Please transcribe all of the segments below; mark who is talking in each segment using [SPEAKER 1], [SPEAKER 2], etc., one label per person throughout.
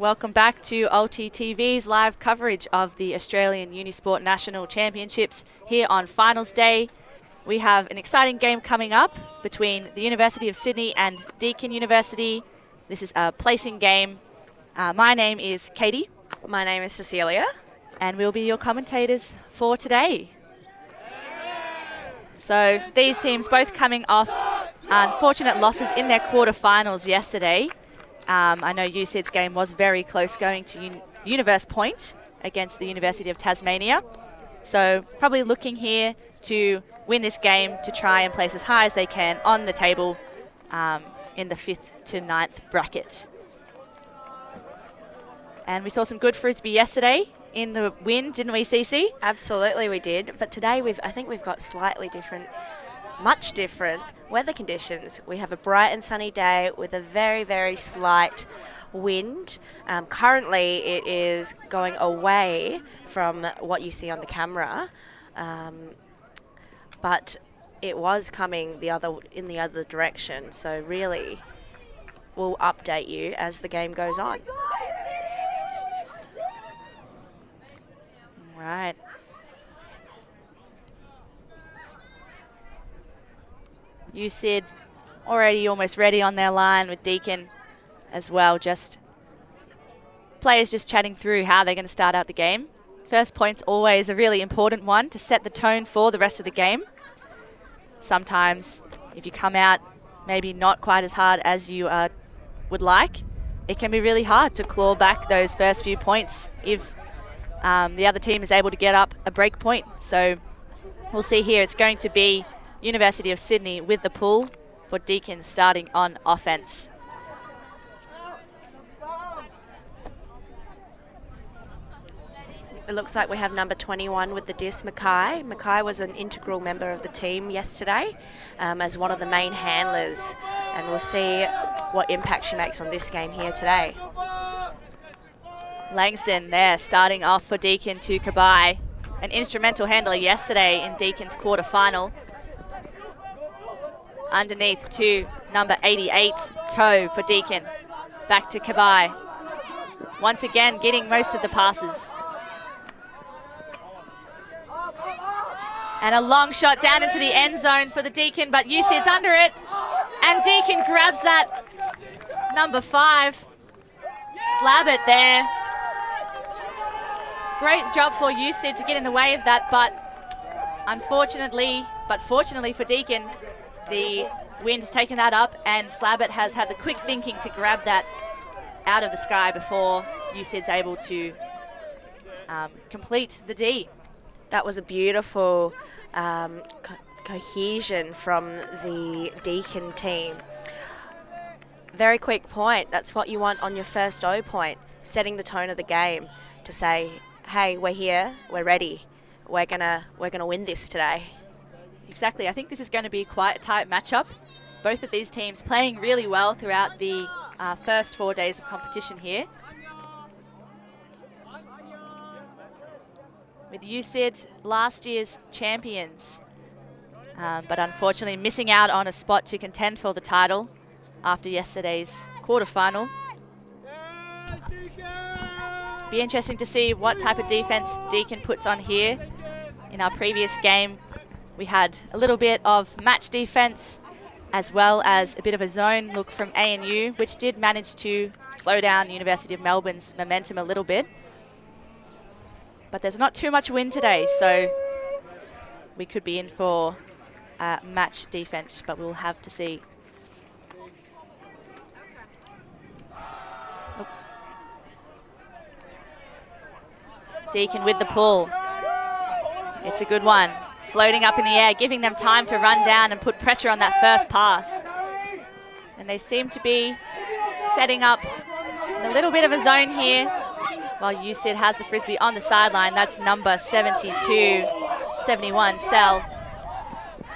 [SPEAKER 1] Welcome back to ULTI.TV's live coverage of the Australian UniSport National Championships here on Finals Day. We have an exciting game coming up between the University of Sydney and Deakin University. This is a placing game. My name is Katie.
[SPEAKER 2] My name is Cecilia.
[SPEAKER 1] And we'll be your commentators for today. So these teams both coming off unfortunate losses in their quarterfinals yesterday. I know USyd's game was very close, going to Universe Point against the University of Tasmania. So probably looking here to win this game to try and place as high as they can on the table in the 5th to 9th bracket. And we saw some good Frisbee yesterday in the win, didn't we, Cece?
[SPEAKER 2] Absolutely we did. But today I think we've got slightly different, much different weather conditions. We have a bright and sunny day with a very, very slight wind. Currently it is going away from what you see on the camera, but it was coming in the other direction. So really, we'll update you as the game goes on.
[SPEAKER 1] Right. USyd already almost ready on their line with Deakin as well. Just players just chatting through how they're going to start out the game. First point's always a really important one to set the tone for the rest of the game. Sometimes if you come out maybe not quite as hard as you would like, it can be really hard to claw back those first few points if the other team is able to get up a break point. So we'll see here. It's going to be University of Sydney with the pull for Deakin starting on offense.
[SPEAKER 2] It looks like we have number 21 with the disc, Mackay. Mackay was an integral member of the team yesterday as one of the main handlers, and we'll see what impact she makes on this game here today.
[SPEAKER 1] Langston there starting off for Deakin to Kabai, an instrumental handler yesterday in Deakin's quarterfinal. Underneath to number 88, Toe for Deakin. Back to Kabai. Once again getting most of the passes. And a long shot down into the end zone for the Deakin, but USyd's under it. And Deakin grabs that number 5. Slab it there. Great job for USyd to get in the way of that, but fortunately for Deakin, the wind has taken that up, and Slabbit has had the quick thinking to grab that out of the sky before USyd's able to complete the D.
[SPEAKER 2] That was a beautiful cohesion from the Deakin team. Very quick point. That's what you want on your first O point, setting the tone of the game to say, hey, we're here, we're ready, we're gonna win this today.
[SPEAKER 1] Exactly. I think this is going to be quite a tight matchup. Both of these teams playing really well throughout the first 4 days of competition here. With USyd, last year's champions, but unfortunately missing out on a spot to contend for the title after yesterday's quarterfinal. Be interesting to see what type of defense Deakin puts on here. In our previous game, we had a little bit of match defense as well as a bit of a zone look from ANU, which did manage to slow down University of Melbourne's momentum a little bit. But there's not too much wind today, so we could be in for match defense, but we'll have to see. Oh. Deakin with the pull. It's a good one. Floating up in the air, giving them time to run down and put pressure on that first pass. And they seem to be setting up a little bit of a zone here while USyd has the Frisbee on the sideline. That's number 71, Sell.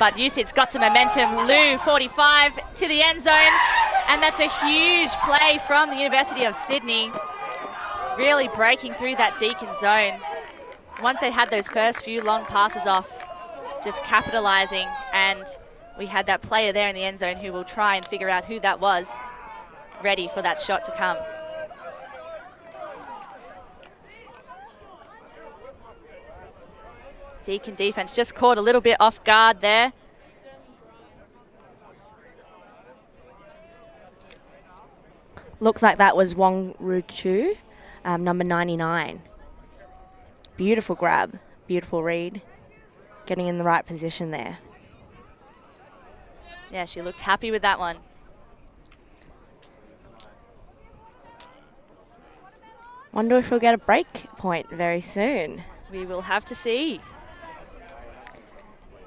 [SPEAKER 1] But USyd's got some momentum. Lou, 45, to the end zone. And that's a huge play from the University of Sydney. Really breaking through that Deakin zone. Once they had those first few long passes off, just capitalizing, and we had that player there in the end zone who will try and figure out who that was, ready for that shot to come. Deakin defense just caught a little bit off guard there.
[SPEAKER 2] Looks like that was Wong Ruchu, number 99. Beautiful grab, beautiful read. Getting in the right position there.
[SPEAKER 1] Yeah, she looked happy with that one.
[SPEAKER 2] Wonder if we'll get a break point very soon.
[SPEAKER 1] We will have to see.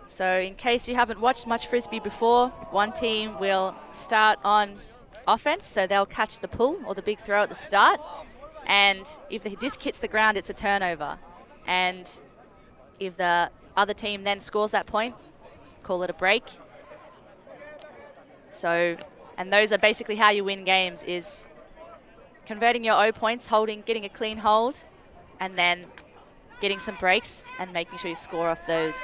[SPEAKER 1] So in case you haven't watched much Frisbee before, one team will start on offense, so they'll catch the pull or the big throw at the start. And if the disc hits the ground, it's a turnover. And if the other team then scores that point, call it a break. So, and those are basically how you win games, is converting your O points, getting a clean hold, and then getting some breaks and making sure you score off those.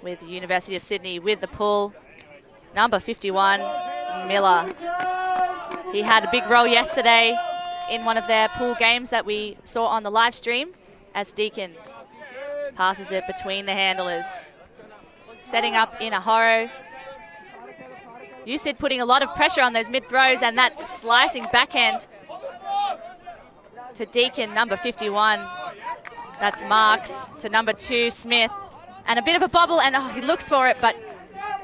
[SPEAKER 1] With the University of Sydney with the pull, number 51, Miller. He had a big role yesterday in one of their pool games that we saw on the live stream as Deakin passes it between the handlers. Setting up in a horror. USyd putting a lot of pressure on those mid-throws, and that slicing backhand to Deakin, number 51. That's Marks to number 2, Smith. And a bit of a bobble, and he looks for it, but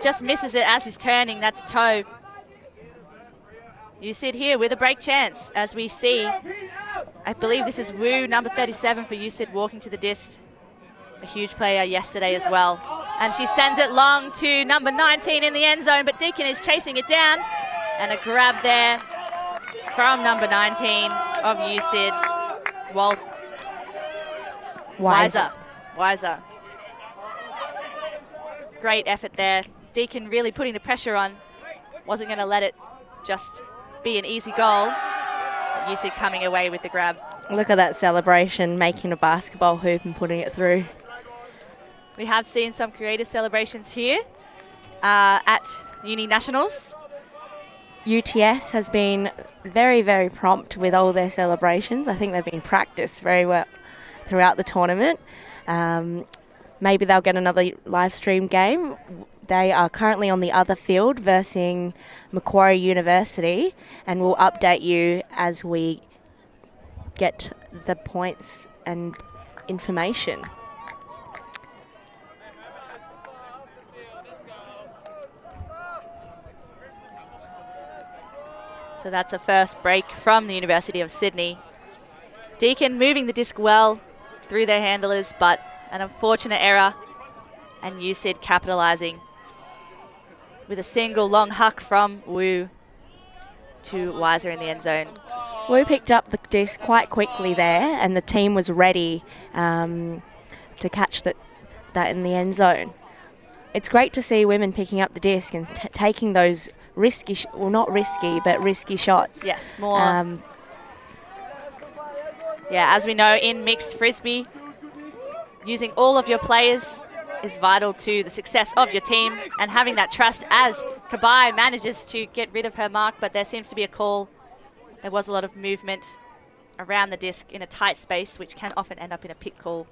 [SPEAKER 1] just misses it as he's turning. That's Toe. USyd here with a break chance, as we see. I believe this is Wu, number 37 for USyd, walking to the disc. A huge player yesterday as well. And she sends it long to number 19 in the end zone, but Deakin is chasing it down. And a grab there from number 19 of USyd. Well, Wiser. Great effort there. Deakin really putting the pressure on. Wasn't going to let it just be an easy goal. USyd coming away with the grab.
[SPEAKER 2] Look at that celebration, making a basketball hoop and putting it through.
[SPEAKER 1] We have seen some creative celebrations here at Uni Nationals.
[SPEAKER 2] UTS has been very, very prompt with all their celebrations. I think they've been practiced very well throughout the tournament. Maybe they'll get another live stream game. They are currently on the other field versus Macquarie University, and we'll update you as we get the points and information.
[SPEAKER 1] So that's a first break from the University of Sydney. Deakin moving the disc well through their handlers, but an unfortunate error, and USyd capitalising with a single long huck from Wu to Weiser in the end zone.
[SPEAKER 2] Wu picked up the disc quite quickly there, and the team was ready to catch that in the end zone. It's great to see women picking up the disc and taking those risky, not risky, but risky shots.
[SPEAKER 1] Yes, more. Yeah, as we know, in mixed Frisbee, using all of your players is vital to the success of your team, and having that trust as Kabai manages to get rid of her mark, but there seems to be a call. There was a lot of movement around the disc in a tight space, which can often end up in a pick call.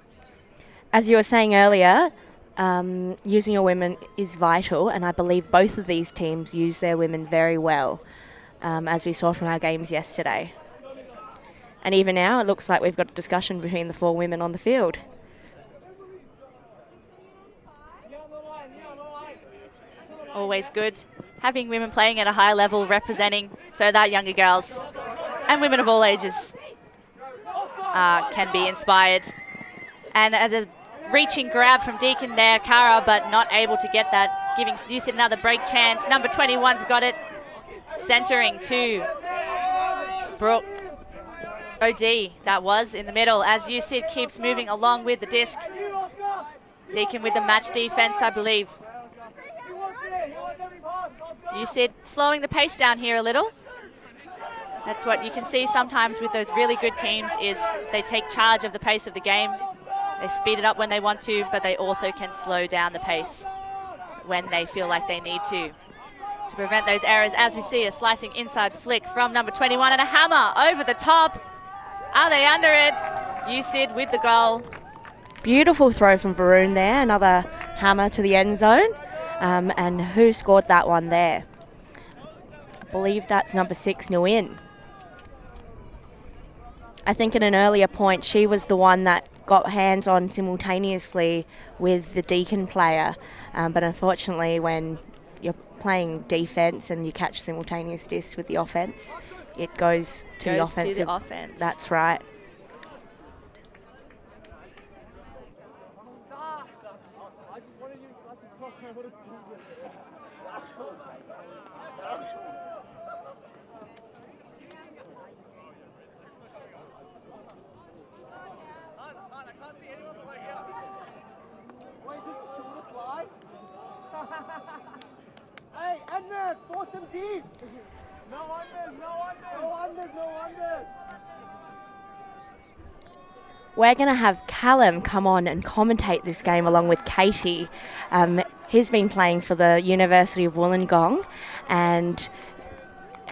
[SPEAKER 2] As you were saying earlier, using your women is vital, and I believe both of these teams use their women very well, as we saw from our games yesterday. And even now, it looks like we've got a discussion between the 4 women on the field.
[SPEAKER 1] Always good having women playing at a high level, representing, so that younger girls and women of all ages can be inspired. And a reaching grab from Deakin there, Kara, but not able to get that, giving USyd another break chance. Number 21's got it, centering to Brooke. OD, that was in the middle, as USyd keeps moving along with the disc. Deakin with the match defense, I believe. USyd slowing the pace down here a little. That's what you can see sometimes with those really good teams, is they take charge of the pace of the game. They speed it up when they want to, but they also can slow down the pace when they feel like they need to prevent those errors, as we see a slicing inside flick from number 21 and a hammer over the top. Are they under it? USyd with the goal.
[SPEAKER 2] Beautiful throw from Varun there. Another hammer to the end zone. And who scored that one there? I believe that's number 6, Nguyen. I think in an earlier point, she was the one that got hands on simultaneously with the Deakin player. But unfortunately, when you're playing defence and you catch simultaneous discs with the offence, it goes to the offence. That's right.
[SPEAKER 3] Hey, Edmund, force them deep. No wonders.
[SPEAKER 2] We're going to have Callum come on and commentate this game along with Katie. He's been playing for the University of Wollongong, and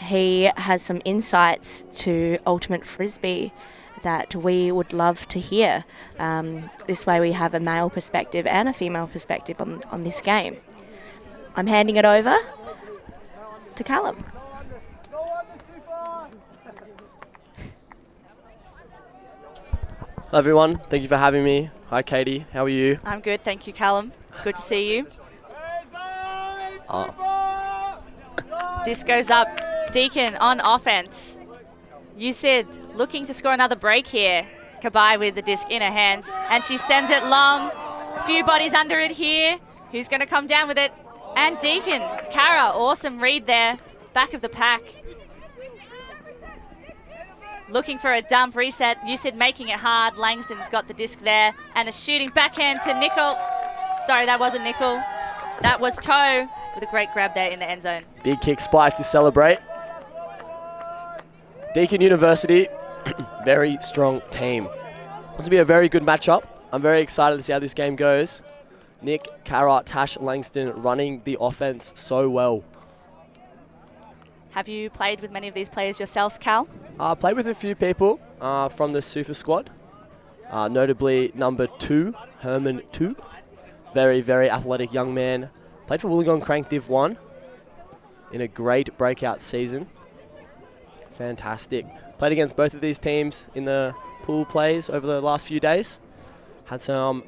[SPEAKER 2] he has some insights to Ultimate Frisbee that we would love to hear. This way we have a male perspective and a female perspective on this game. I'm handing it over to Callum.
[SPEAKER 4] Hello everyone, thank you for having me. Hi Katie, how are you?
[SPEAKER 1] I'm good, thank you, Callum. Good to see you. Disc goes up. Deakin on offense. USyd looking to score another break here. Kabai with the disc in her hands, and she sends it long. A few bodies under it here. Who's going to come down with it? And Deakin. Kara, awesome read there. Back of the pack. Looking for a dump reset. USyd making it hard. Langston's got the disc there. And a shooting backhand to Nickel. Sorry, that wasn't Nickel. That was Toe with a great grab there in the end zone.
[SPEAKER 4] Big kick spike to celebrate. Deakin University, very strong team. This will be a very good matchup. I'm very excited to see how this game goes. Nick, Kara, Tash, Langston running the offense so well.
[SPEAKER 1] Have you played with many of these players yourself, Cal?
[SPEAKER 4] I played with a few people from the Super Squad, notably number 2, Herman 2. Very, very athletic young man. Played for Wollongong Crank Div 1 in a great breakout season. Fantastic. Played against both of these teams in the pool plays over the last few days. Had some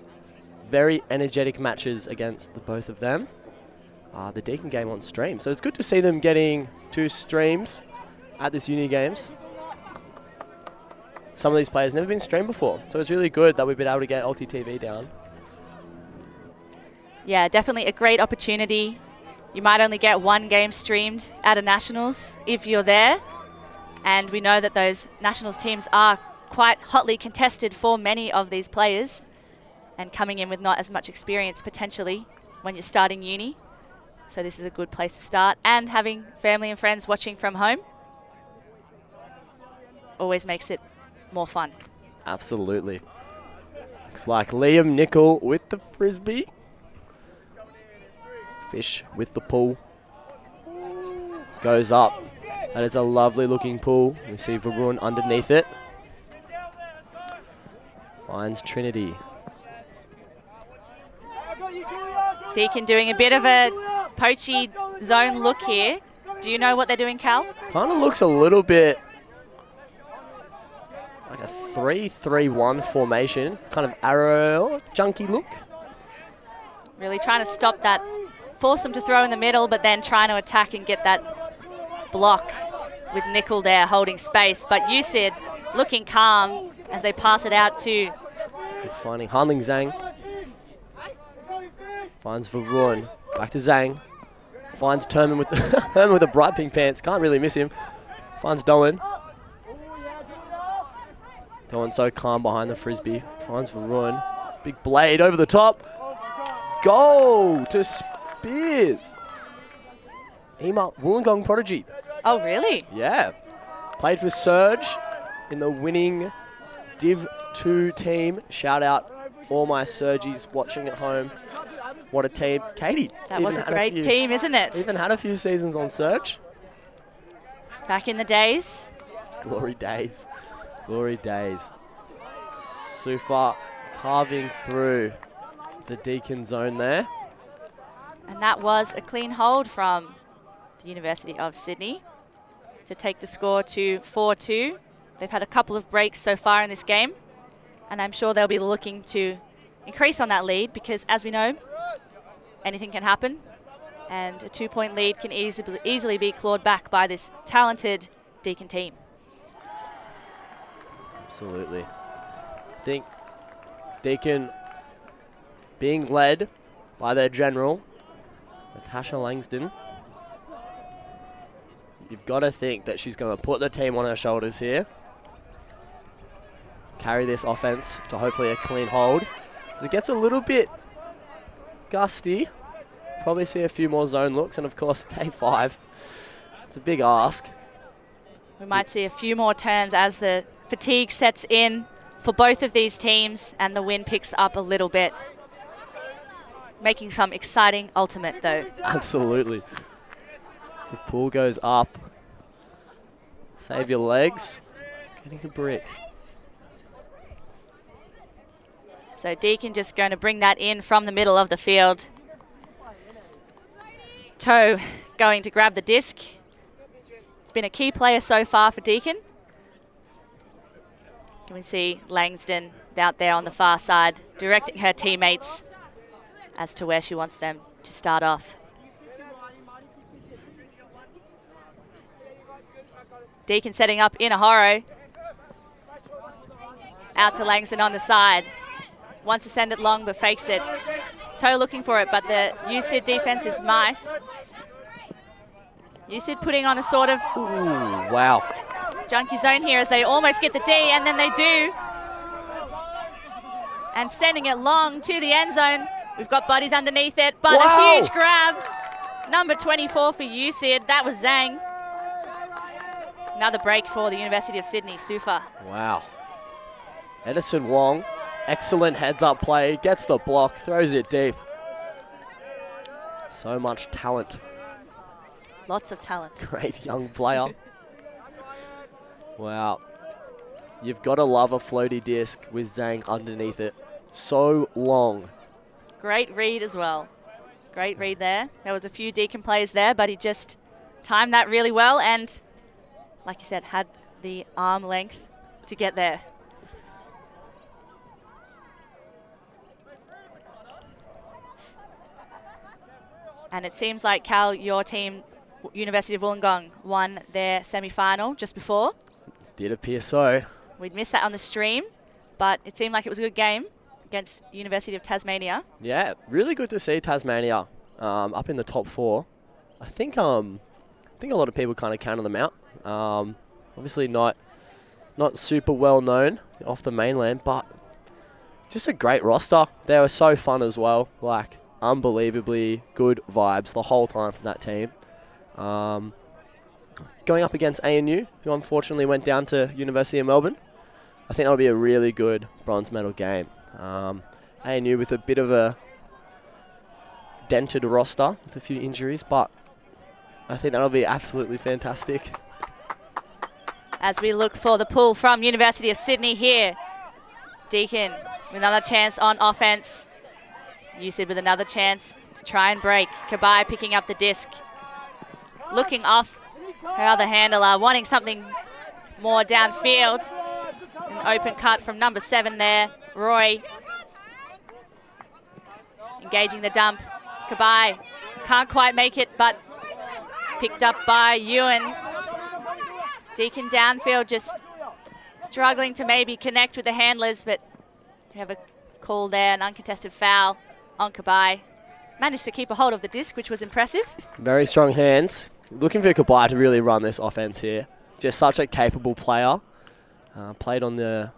[SPEAKER 4] very energetic matches against the both of them. The Deakin game on stream. So it's good to see them getting 2 streams at this uni games. Some of these players never been streamed before. So it's really good that we've been able to get ULTI.TV down.
[SPEAKER 1] Yeah, definitely a great opportunity. You might only get 1 game streamed at a Nationals if you're there. And we know that those Nationals teams are quite hotly contested for many of these players and coming in with not as much experience potentially when you're starting uni. So this is a good place to start, and having family and friends watching from home always makes it more fun.
[SPEAKER 4] Absolutely. Looks like Liam Nickel with the Frisbee. Fish with the pull. Goes up. That is a lovely looking pull. We see Varun underneath it. Finds Trinity.
[SPEAKER 1] Deakin doing a bit of a poachy zone look here. Do you know what they're doing, Cal?
[SPEAKER 4] Kind of looks a little bit like a 3-3-1 formation. Kind of arrow, junky look.
[SPEAKER 1] Really trying to stop that. Force them to throw in the middle, but then trying to attack and get that block with Nickel there holding space. But USyd looking calm as they pass it out to...
[SPEAKER 4] Finding Hanling Zhang. Finds Varun. Back to Zhang. Finds Terman with the Herman with the bright pink pants. Can't really miss him. Finds Doan. Doan so calm behind the Frisbee. Finds Varun. Big blade over the top. Goal to Spears. Ema, Wollongong prodigy.
[SPEAKER 1] Oh, really?
[SPEAKER 4] Yeah. Played for Surge in the winning Div 2 team. Shout out all my Surgies watching at home. What a team. Katie.
[SPEAKER 1] That was a great team, isn't it?
[SPEAKER 4] Even had a few seasons on Surge.
[SPEAKER 1] Back in the days.
[SPEAKER 4] Glory days. Glory days. Sufa carving through the Deakin zone there.
[SPEAKER 1] And that was a clean hold from the University of Sydney to take the score to 4-2. They've had a couple of breaks so far in this game, and I'm sure they'll be looking to increase on that lead because, as we know, anything can happen, and a 2-point lead can easily be clawed back by this talented Deakin team.
[SPEAKER 4] Absolutely. I think Deakin being led by their general, Natasha Langston. You've got to think that she's going to put the team on her shoulders here. Carry this offense to hopefully a clean hold. As it gets a little bit gusty, probably see a few more zone looks, and of course, day 5. It's a big ask.
[SPEAKER 1] We might see a few more turns as the fatigue sets in for both of these teams and the wind picks up a little bit. Making some exciting ultimate, though.
[SPEAKER 4] Absolutely. The pool goes up. Save your legs. Getting a brick.
[SPEAKER 1] So Deakin just going to bring that in from the middle of the field. Toe going to grab the disc. It's been a key player so far for Deakin. You can see Langston out there on the far side, directing her teammates as to where she wants them to start off. Deakin setting up in a horror. Out to Langston on the side. Wants to send it long, but fakes it. Toe looking for it, but the USyd defense is nice. USyd putting on a sort of
[SPEAKER 4] wow,
[SPEAKER 1] junkie zone here as they almost get the D, and then they do. And sending it long to the end zone. We've got bodies underneath it, but a huge grab. Number 24 for USyd. That was Zhang. Another break for the University of Sydney, Sufa.
[SPEAKER 4] Wow. Edison Wong, excellent heads-up play, gets the block, throws it deep. So much talent.
[SPEAKER 1] Lots of talent.
[SPEAKER 4] Great young player. Wow. You've got to love a floaty disc with Zhang underneath it. So long.
[SPEAKER 1] Great read as well. Great read there. There was a few Deakin players there, but he just timed that really well and, like you said, had the arm length to get there. And it seems like, Cal, your team, University of Wollongong, won their semi-final just before.
[SPEAKER 4] Did appear so.
[SPEAKER 1] We'd missed that on the stream, but it seemed like it was a good game against University of Tasmania.
[SPEAKER 4] Yeah, really good to see Tasmania up in the top 4. I think a lot of people kind of counted them out. Obviously not super well known off the mainland, but just a great roster. They were so fun as well. Like, unbelievably good vibes the whole time from that team. Going up against ANU, who unfortunately went down to University of Melbourne. I think that'll be a really good bronze medal game. ANU with a bit of a dented roster with a few injuries, but I think that'll be absolutely fantastic.
[SPEAKER 1] As we look for the pull from University of Sydney here. Deakin with another chance on offense. USyd with another chance to try and break. Kabai picking up the disc. Looking off her other handler, wanting something more downfield. An open cut from number 7 there, Roy. Engaging the dump. Kabai can't quite make it, but picked up by Ewan. Deakin downfield just struggling to maybe connect with the handlers, but we have a call there, an uncontested foul on Kabai. Managed to keep a hold of the disc, which was impressive.
[SPEAKER 4] Very strong hands. Looking for Kabai to really run this offense here. Just such a capable player. Played on the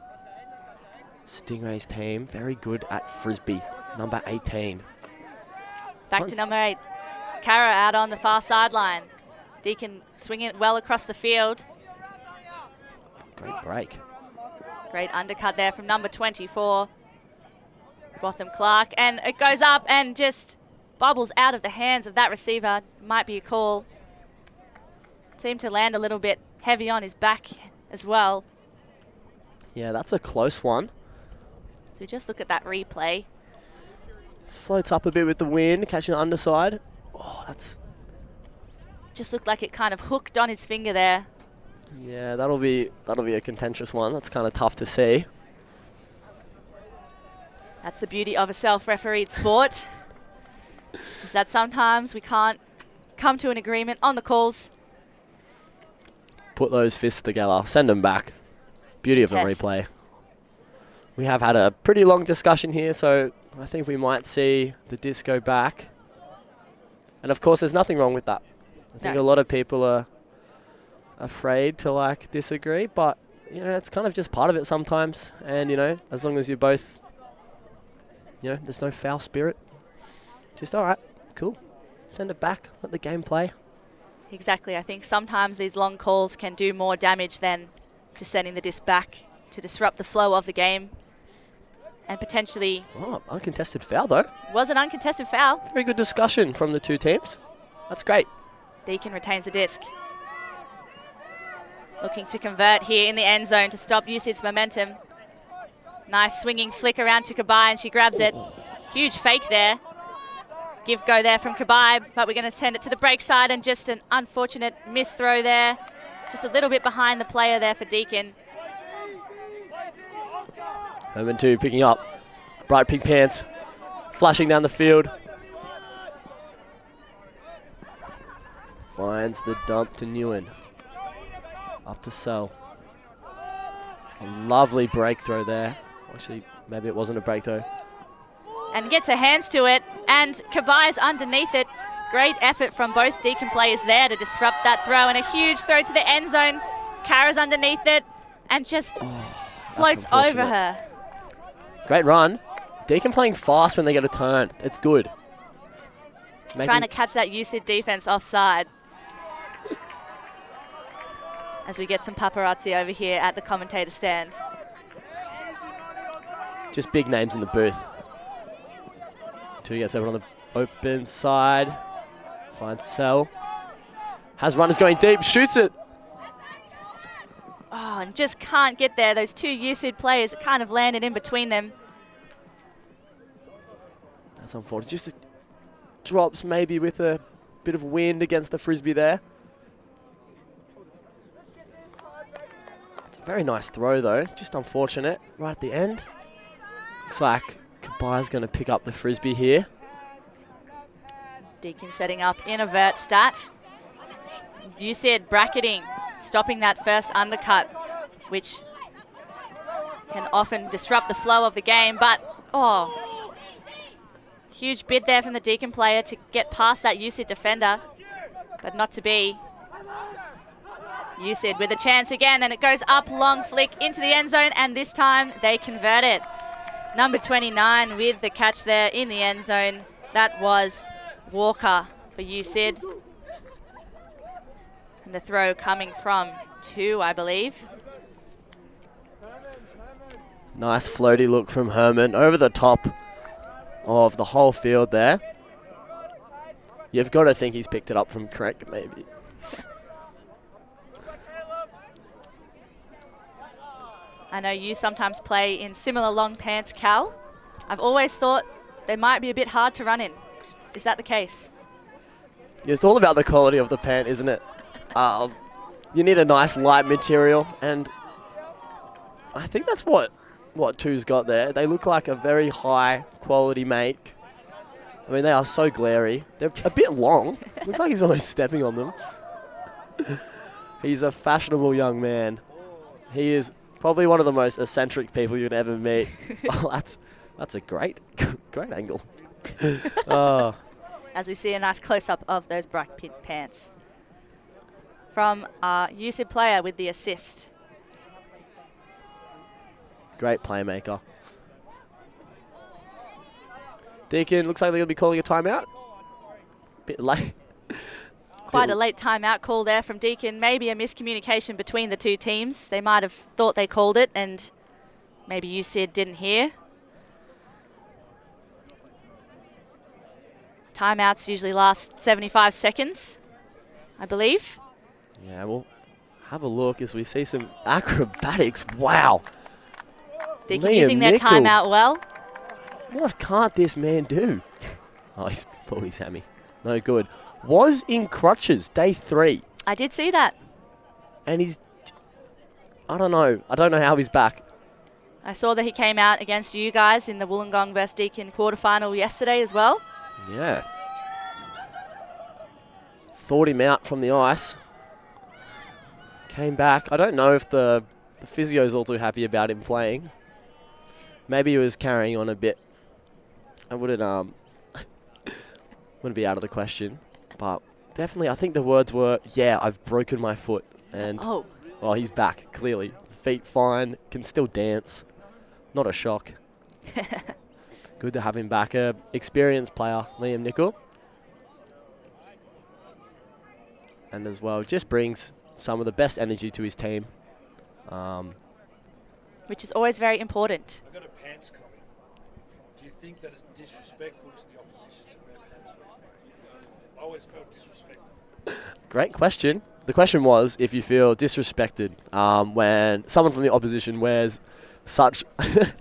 [SPEAKER 4] Stingrays team. Very good at Frisbee, number 18.
[SPEAKER 1] Back to number 8. Kara out on the far sideline. Deakin swinging it well across the field.
[SPEAKER 4] Great break.
[SPEAKER 1] Great undercut there from number 24. Botham Clark, and it goes up and just bubbles out of the hands of that receiver. Might be a call. Seemed to land a little bit heavy on his back as well.
[SPEAKER 4] Yeah, that's a close one.
[SPEAKER 1] So just look at that replay.
[SPEAKER 4] Just floats up a bit with the wind, catching the underside. Oh, that's...
[SPEAKER 1] Just looked like it kind of hooked on his finger there.
[SPEAKER 4] Yeah, that'll be a contentious one. That's kind of tough to see.
[SPEAKER 1] That's the beauty of a self-refereed sport. Is that sometimes we can't come to an agreement on the calls.
[SPEAKER 4] Put those fists together, send them back. Beauty of a replay. We have had a pretty long discussion here, so I think we might see the disc go back. And of course, there's nothing wrong with that. I think a lot of people are afraid to like disagree, but you know, it's kind of just part of it sometimes. And you know, as long as you're both, you know, there's no foul spirit. Just all right, cool. Send it back, let the game play.
[SPEAKER 1] Exactly. I think sometimes these long calls can do more damage than just sending the disc back to disrupt the flow of the game. And potentially...
[SPEAKER 4] Oh, uncontested foul though.
[SPEAKER 1] Was an uncontested foul.
[SPEAKER 4] Very good discussion from the two teams. That's great.
[SPEAKER 1] Deakin retains the disc. Looking to convert here in the end zone to stop USID's momentum. Nice swinging flick around to Kabai and she grabs it. Huge fake there. Give go there from Kabai, but we're going to send it to the break side and just an unfortunate miss throw there. Just a little bit behind the player there for Deakin.
[SPEAKER 4] Herman 2 picking up. Bright pink pants. Flashing down the field. Finds the dump to Nguyen. Up to Sell. A lovely break throw there. Actually, maybe it wasn't a break throw.
[SPEAKER 1] And gets her hands to it, and Kabai's underneath it. Great effort from both Deakin players there to disrupt that throw, and a huge throw to the end zone. Kara's underneath it, and just floats over her.
[SPEAKER 4] Great run. Deakin playing fast when they get a turn. It's good.
[SPEAKER 1] Trying to catch that USID defense offside. As we get some paparazzi over here at the commentator stand.
[SPEAKER 4] Just big names in the booth. 2 gets over on the open side. Finds Sell. Has runners going deep. Shoots it.
[SPEAKER 1] Oh, and just can't get there. Those two USID players kind of landed in between them.
[SPEAKER 4] That's unfortunate. Just drops maybe with a bit of wind against the Frisbee there. It's a very nice throw though. Just unfortunate right at the end. Looks like Kabai's going to pick up the Frisbee here.
[SPEAKER 1] Deakin setting up in a vert stat. You said bracketing, stopping that first undercut, which can often disrupt the flow of the game, but huge bid there from the Deakin player to get past that USID defender, but not to be. USID with a chance again, and it goes up, long flick into the end zone, and this time they convert it. Number 29 with the catch there in the end zone. That was Walker for USID. And the throw coming from 2, I believe.
[SPEAKER 4] Nice floaty look from Herman over the top of the whole field there. You've got to think he's picked it up from Crank, maybe.
[SPEAKER 1] I know you sometimes play in similar long pants, Cal. I've always thought they might be a bit hard to run in. Is that the case?
[SPEAKER 4] Yeah, it's all about the quality of the pant, isn't it? You need a nice light material, and I think that's what 2's got there. They look like a very high quality make. I mean, they are so glary. They're a bit long. Looks like he's almost stepping on them. He's a fashionable young man. He is probably one of the most eccentric people you'd ever meet. Oh, that's a great angle. Oh.
[SPEAKER 1] As we see a nice close-up of those bright pink pants. From our USID player with the assist.
[SPEAKER 4] Great playmaker. Deakin looks like they're going to be calling a timeout. Bit late.
[SPEAKER 1] Quite a late timeout call there from Deakin. Maybe a miscommunication between the two teams. They might have thought they called it and maybe USID didn't hear. Timeouts usually last 75 seconds, I believe.
[SPEAKER 4] Yeah, we'll have a look as we see some acrobatics. Wow.
[SPEAKER 1] Deakin
[SPEAKER 4] Liam
[SPEAKER 1] using their
[SPEAKER 4] Nicol.
[SPEAKER 1] timeout well.
[SPEAKER 4] What can't this man do? Oh, he's pulled his hammy. No good. Was in crutches, day 3.
[SPEAKER 1] I did see that.
[SPEAKER 4] And he's... I don't know. I don't know how he's back.
[SPEAKER 1] I saw that he came out against you guys in the Wollongong vs Deakin quarterfinal yesterday as well.
[SPEAKER 4] Yeah. Thought him out from the ice. Came back. I don't know if the physio's all too happy about him playing. Maybe he was carrying on a bit. I wouldn't be out of the question. But definitely, I think the words were, yeah, I've broken my foot. And, well, he's back, clearly. Feet fine, can still dance. Not a shock. Good to have him back. Experienced player, Liam Nicol. And as well, just brings some of the best energy to his team.
[SPEAKER 1] Which is always very important.
[SPEAKER 5] I've got a pants comment. Do you think that it's disrespectful to the opposition to wear pants? I always felt disrespected.
[SPEAKER 4] Great question. The question was if you feel disrespected when someone from the opposition wears such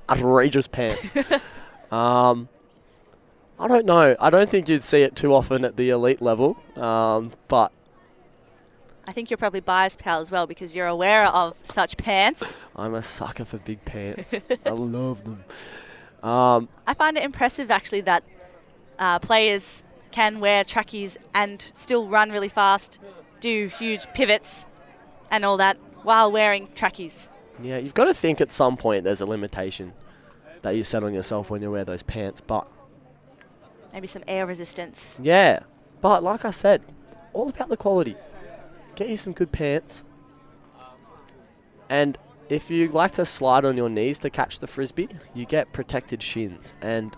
[SPEAKER 4] outrageous pants. I don't know. I don't think you'd see it too often at the elite level, but
[SPEAKER 1] I think you're probably biased, pal, as well, because you're aware of such pants.
[SPEAKER 4] I'm a sucker for big pants. I love them.
[SPEAKER 1] I find it impressive, actually, that players can wear trackies and still run really fast, do huge pivots and all that while wearing trackies.
[SPEAKER 4] Yeah, you've got to think at some point there's a limitation that you set on yourself when you wear those pants, but...
[SPEAKER 1] Maybe some air resistance.
[SPEAKER 4] Yeah, but like I said, all about the quality. Get you some good pants. And if you like to slide on your knees to catch the Frisbee, you get protected shins. And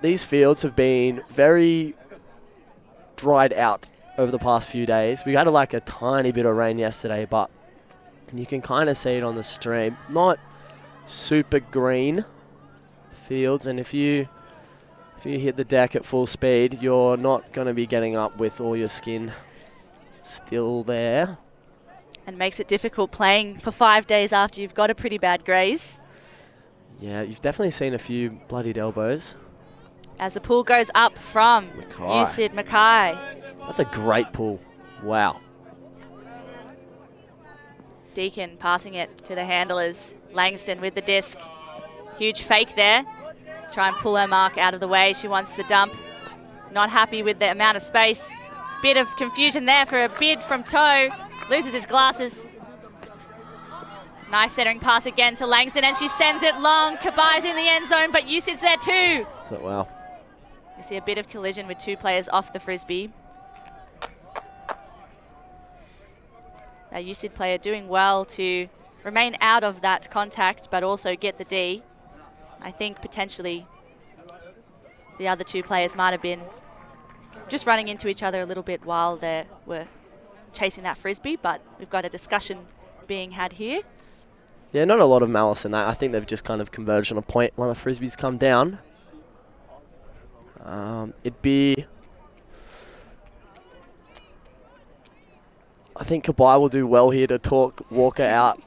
[SPEAKER 4] these fields have been very dried out over the past few days. We had like a tiny bit of rain yesterday, but you can kind of see it on the stream. Not super green fields, and if you hit the deck at full speed, you're not going to be getting up with all your skin still there.
[SPEAKER 1] And makes it difficult playing for 5 days after you've got a pretty bad graze.
[SPEAKER 4] Yeah, you've definitely seen a few bloodied elbows.
[SPEAKER 1] As the pull goes up from ULTI Mackay.
[SPEAKER 4] That's a great pull. Wow.
[SPEAKER 1] Deakin passing it to the handlers. Langston with the disc. Huge fake there. Try and pull her mark out of the way. She wants the dump. Not happy with the amount of space. Bit of confusion there for a bid from Toe. Loses his glasses. Nice centering pass again to Langston, and she sends it long. Kabai's in the end zone, but USID's there too.
[SPEAKER 4] So, wow.
[SPEAKER 1] We see a bit of collision with 2 players off the Frisbee. That USID player doing well to remain out of that contact, but also get the D. I think potentially the other 2 players might have been just running into each other a little bit while they were chasing that Frisbee, but we've got a discussion being had here.
[SPEAKER 4] Yeah, not a lot of malice in that. I think they've just kind of converged on a point when the Frisbees come down. It'd be... I think Kabai will do well here to talk Walker out.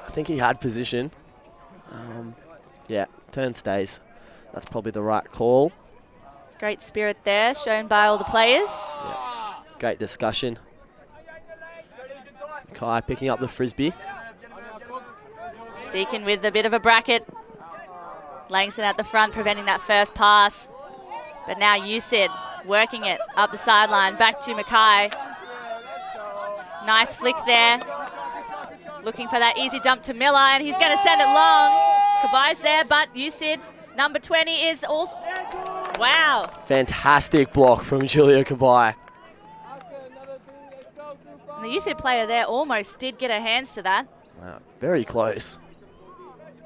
[SPEAKER 4] I think he had position. Yeah, turn stays. That's probably the right call.
[SPEAKER 1] Great spirit there, shown by all the players.
[SPEAKER 4] Yeah. Great discussion. Kai picking up the Frisbee.
[SPEAKER 1] Deakin with a bit of a bracket. Langston at the front, preventing that first pass. But now USID working it up the sideline, back to Mackay. Nice flick there. Looking for that easy dump to Miller, and he's going to send it long. Kabai's there, but USID, number 20 is also... Wow.
[SPEAKER 4] Fantastic block from Julia Kabai.
[SPEAKER 1] And the USID player there almost did get her hands to that.
[SPEAKER 4] Wow, very close.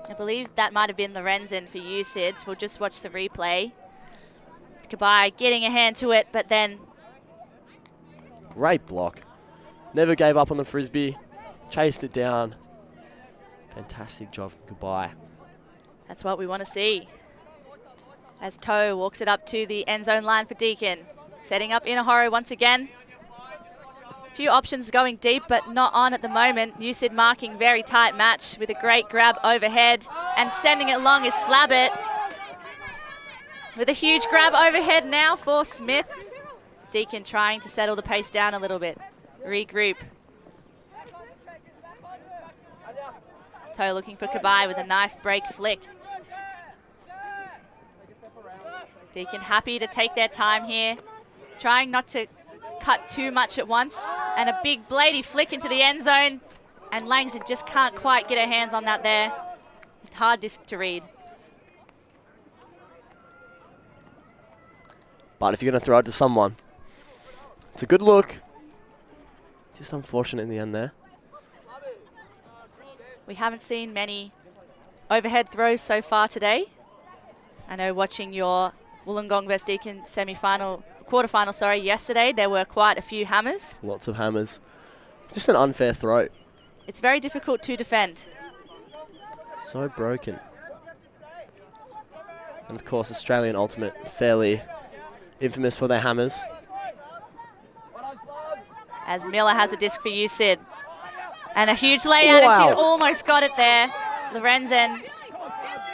[SPEAKER 1] I believe that might have been Lorenzen for USID. We'll just watch the replay. Kabai getting a hand to it, but then...
[SPEAKER 4] Great block. Never gave up on the Frisbee. Chased it down. Fantastic job from Kabai.
[SPEAKER 1] That's what we want to see. As Toe walks it up to the end zone line for Deakin. Setting up Inahoro once again. Few options going deep, but not on at the moment. USyd marking very tight match with a great grab overhead, and sending it long is Slabbit. With a huge grab overhead now for Smith. Deakin trying to settle the pace down a little bit. Regroup. Toe looking for Kabai with a nice break flick. Deakin happy to take their time here, trying not to cut too much at once, and a big bladey flick into the end zone, and Langston just can't quite get her hands on that there. Hard disc to read.
[SPEAKER 4] But if you're going to throw it to someone, it's a good look. Just unfortunate in the end there.
[SPEAKER 1] We haven't seen many overhead throws so far today. I know watching your Wollongong vs Deakin quarterfinal, yesterday, there were quite a few hammers.
[SPEAKER 4] Lots of hammers. Just an unfair throw.
[SPEAKER 1] It's very difficult to defend.
[SPEAKER 4] So broken. And of course, Australian Ultimate, fairly infamous for their hammers.
[SPEAKER 1] As Miller has a disc for USyd. And a huge layout, and she almost got it there. Lorenzen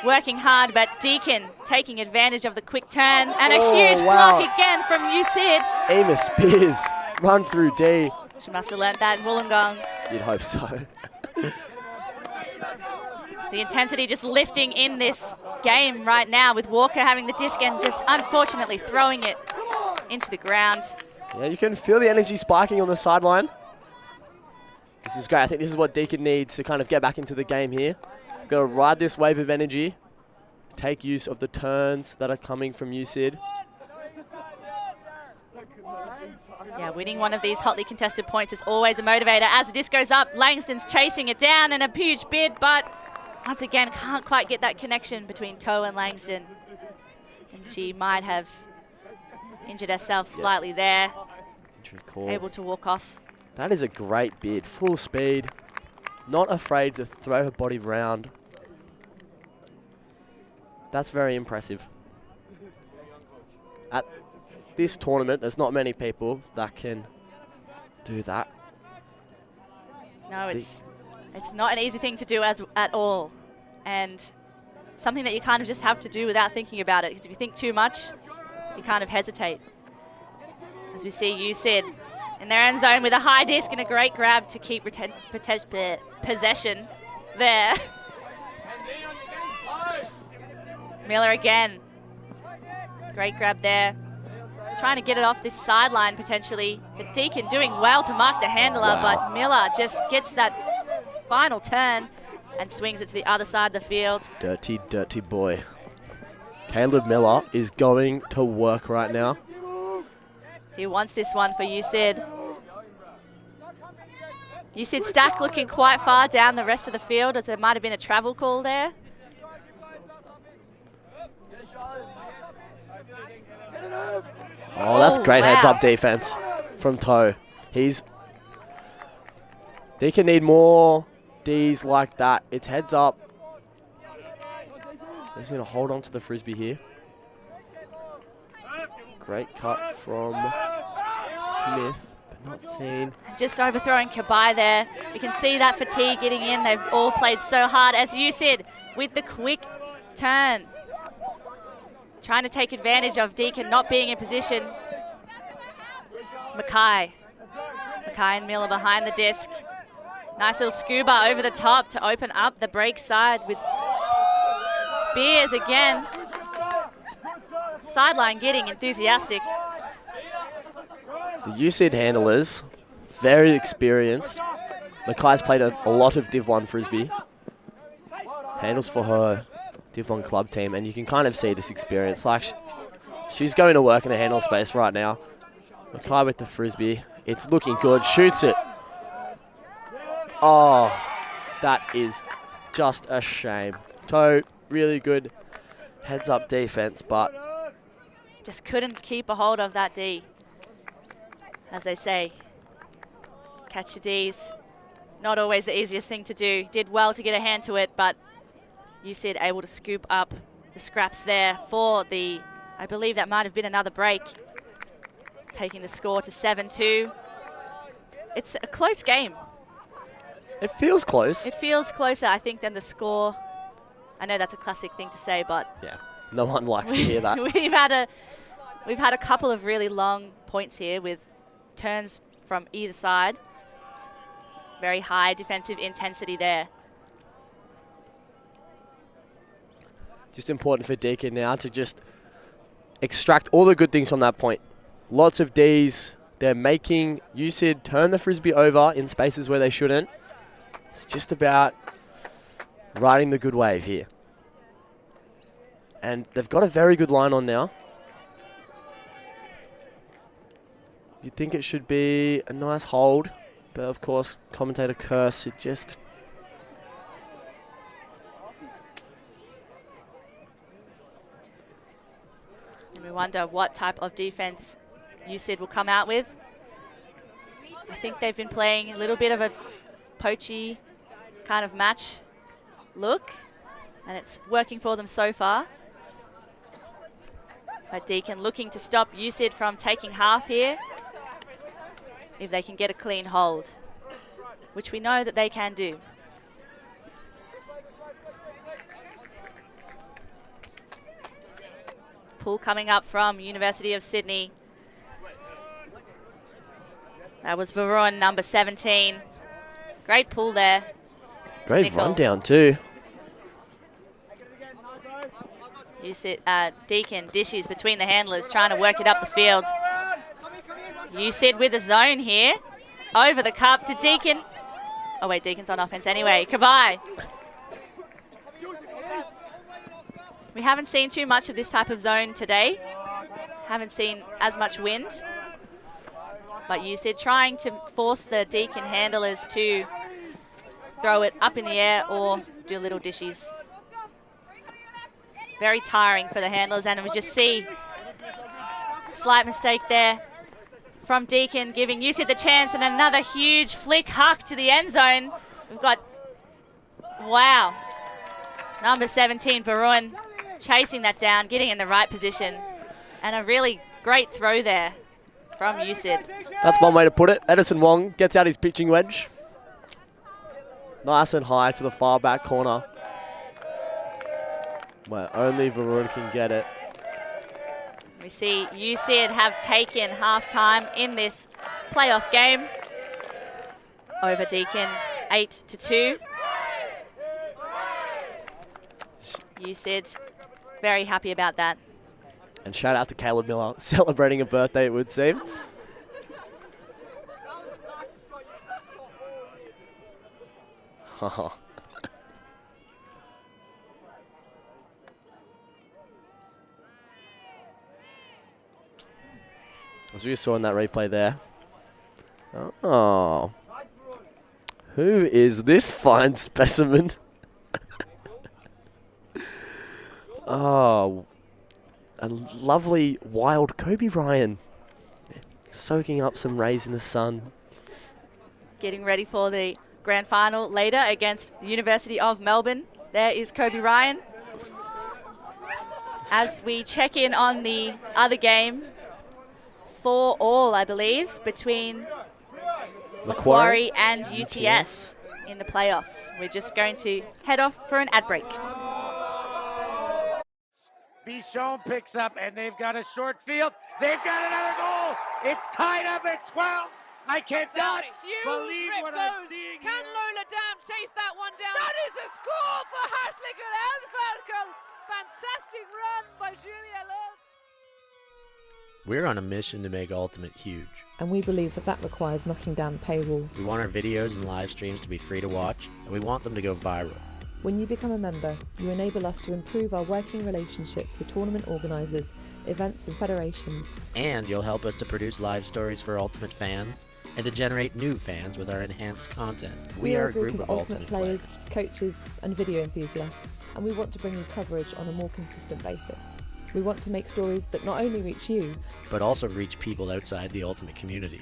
[SPEAKER 1] working hard, but Deakin taking advantage of the quick turn, and a huge block again from USyd.
[SPEAKER 4] Amos Spears, run through D.
[SPEAKER 1] She must have learnt that in Wollongong.
[SPEAKER 4] You'd hope so.
[SPEAKER 1] The intensity just lifting in this game right now, with Walker having the disc and just unfortunately throwing it into the ground.
[SPEAKER 4] Yeah, you can feel the energy spiking on the sideline. This is great. I think this is what Deakin needs to kind of get back into the game here. Got to ride this wave of energy, take use of the turns that are coming from USyd.
[SPEAKER 1] Yeah, winning one of these hotly contested points is always a motivator. As the disc goes up, Langston's chasing it down, and a huge bid, but once again, can't quite get that connection between Toe and Langston. And she might have injured herself slightly there. Able to walk off.
[SPEAKER 4] That is a great bid. Full speed. Not afraid to throw her body round. That's very impressive. At this tournament, there's not many people that can do that.
[SPEAKER 1] No, it's not an easy thing to do at all. And something that you kind of just have to do without thinking about it. Because if you think too much, you kind of hesitate. As we see USyd in their end zone with a high disc and a great grab to keep possession there. Miller again. Great grab there. Trying to get it off this sideline potentially. But Deakin doing well to mark the handler, but Miller just gets that final turn and swings it to the other side of the field.
[SPEAKER 4] Dirty, dirty boy. Caleb Miller is going to work right now.
[SPEAKER 1] He wants this one for USyd. USyd stack looking quite far down the rest of the field, as there might have been a travel call there.
[SPEAKER 4] Oh, that's great heads-up defense from Toe. They can need more Ds like that. It's heads up. They're just going to hold on to the Frisbee here. Great cut from Smith, but not seen.
[SPEAKER 1] Just overthrowing Kabai there. You can see that fatigue getting in. They've all played so hard, as USyd with the quick turn. Trying to take advantage of Deakin not being in position. Mackay and Miller behind the disc. Nice little scuba over the top to open up the break side with Spears again. Sideline getting enthusiastic.
[SPEAKER 4] The USyd handlers, very experienced. Mackay's played a lot of Div 1 Frisbee. Handles for her Div 1 club team, and you can kind of see this experience. Like, she's going to work in the handle space right now. Mackay with the Frisbee. It's looking good. Shoots it. Oh, that is just a shame. Toe, really good heads-up defense, but
[SPEAKER 1] just couldn't keep a hold of that D. As they say, catch your Ds. Not always the easiest thing to do. Did well to get a hand to it, but USyd able to scoop up the scraps there for the, I believe that might have been another break. Taking the score to 7-2. it's a close game.
[SPEAKER 4] It feels close.
[SPEAKER 1] It feels closer, I think, than the score. I know that's a classic thing to say, but
[SPEAKER 4] Yeah, no one likes to hear that.
[SPEAKER 1] we've had a couple of really long points here with turns from either side. Very high defensive intensity there.
[SPEAKER 4] Just important for Deakin now to just extract all the good things from that point. Lots of Ds. They're making USID turn the Frisbee over in spaces where they shouldn't. It's just about riding the good wave here. And they've got a very good line on now. You'd think it should be a nice hold, but of course, commentator curse, it just...
[SPEAKER 1] And we wonder what type of defense USID will come out with. I think they've been playing a little bit of a poachy kind of match look, and it's working for them so far. But Deakin looking to stop USID from taking half here if they can get a clean hold, which we know that they can do. Pull coming up from University of Sydney. That was Varun, number 17. Great pull there.
[SPEAKER 4] Great rundown too.
[SPEAKER 1] Deakin dishes between the handlers, trying to work it up the field. USID with a zone here. Over the cup to Deakin. Oh wait, Deakin's on offense anyway. Kabai. We haven't seen too much of this type of zone today. Haven't seen as much wind. But USID trying to force the Deakin handlers to throw it up in the air or do little dishes. Very tiring for the handlers, and we just see slight mistake there from Deakin, giving USID the chance, and another huge flick huck to the end zone. We've got, wow, number 17, Varun, chasing that down, getting in the right position, and a really great throw there from USID.
[SPEAKER 4] That's one way to put it. Edison Wong gets out his pitching wedge. Nice and high to the far back corner, where only Varun can get it.
[SPEAKER 1] We see USID have taken half-time in this playoff game over Deakin, 8-2. USID very happy about that.
[SPEAKER 4] And shout out to Caleb Miller, celebrating a birthday, it would seem. As we saw in that replay there. Oh. Who is this fine specimen? Oh. A lovely wild Kobe Ryan. Soaking up some rays in the sun.
[SPEAKER 1] Getting ready for the grand final later against the University of Melbourne. There is Kobe Ryan. As we check in on the other game, 4-4, I believe, between Macquarie and UTS in the playoffs. We're just going to head off for an ad break.
[SPEAKER 6] Bichon picks up, and they've got a short field. They've got another goal. It's tied up at 12. I cannot believe what I'm seeing here.
[SPEAKER 7] Can Lola Dam chase that one down? That is a score for Hartlicker Elferkel. Fantastic run by Julia Lutz.
[SPEAKER 8] We're on a mission to make Ultimate huge.
[SPEAKER 9] And we believe that requires knocking down the paywall.
[SPEAKER 8] We want our videos and live streams to be free to watch, and we want them to go viral.
[SPEAKER 9] When you become a member, you enable us to improve our working relationships with tournament organisers, events and federations.
[SPEAKER 8] And you'll help us to produce live stories for Ultimate fans, and to generate new fans with our enhanced content.
[SPEAKER 9] We are a group of Ultimate players, coaches and video enthusiasts, and we want to bring you coverage on a more consistent basis. We want to make stories that not only reach you,
[SPEAKER 8] but also reach people outside the Ultimate community.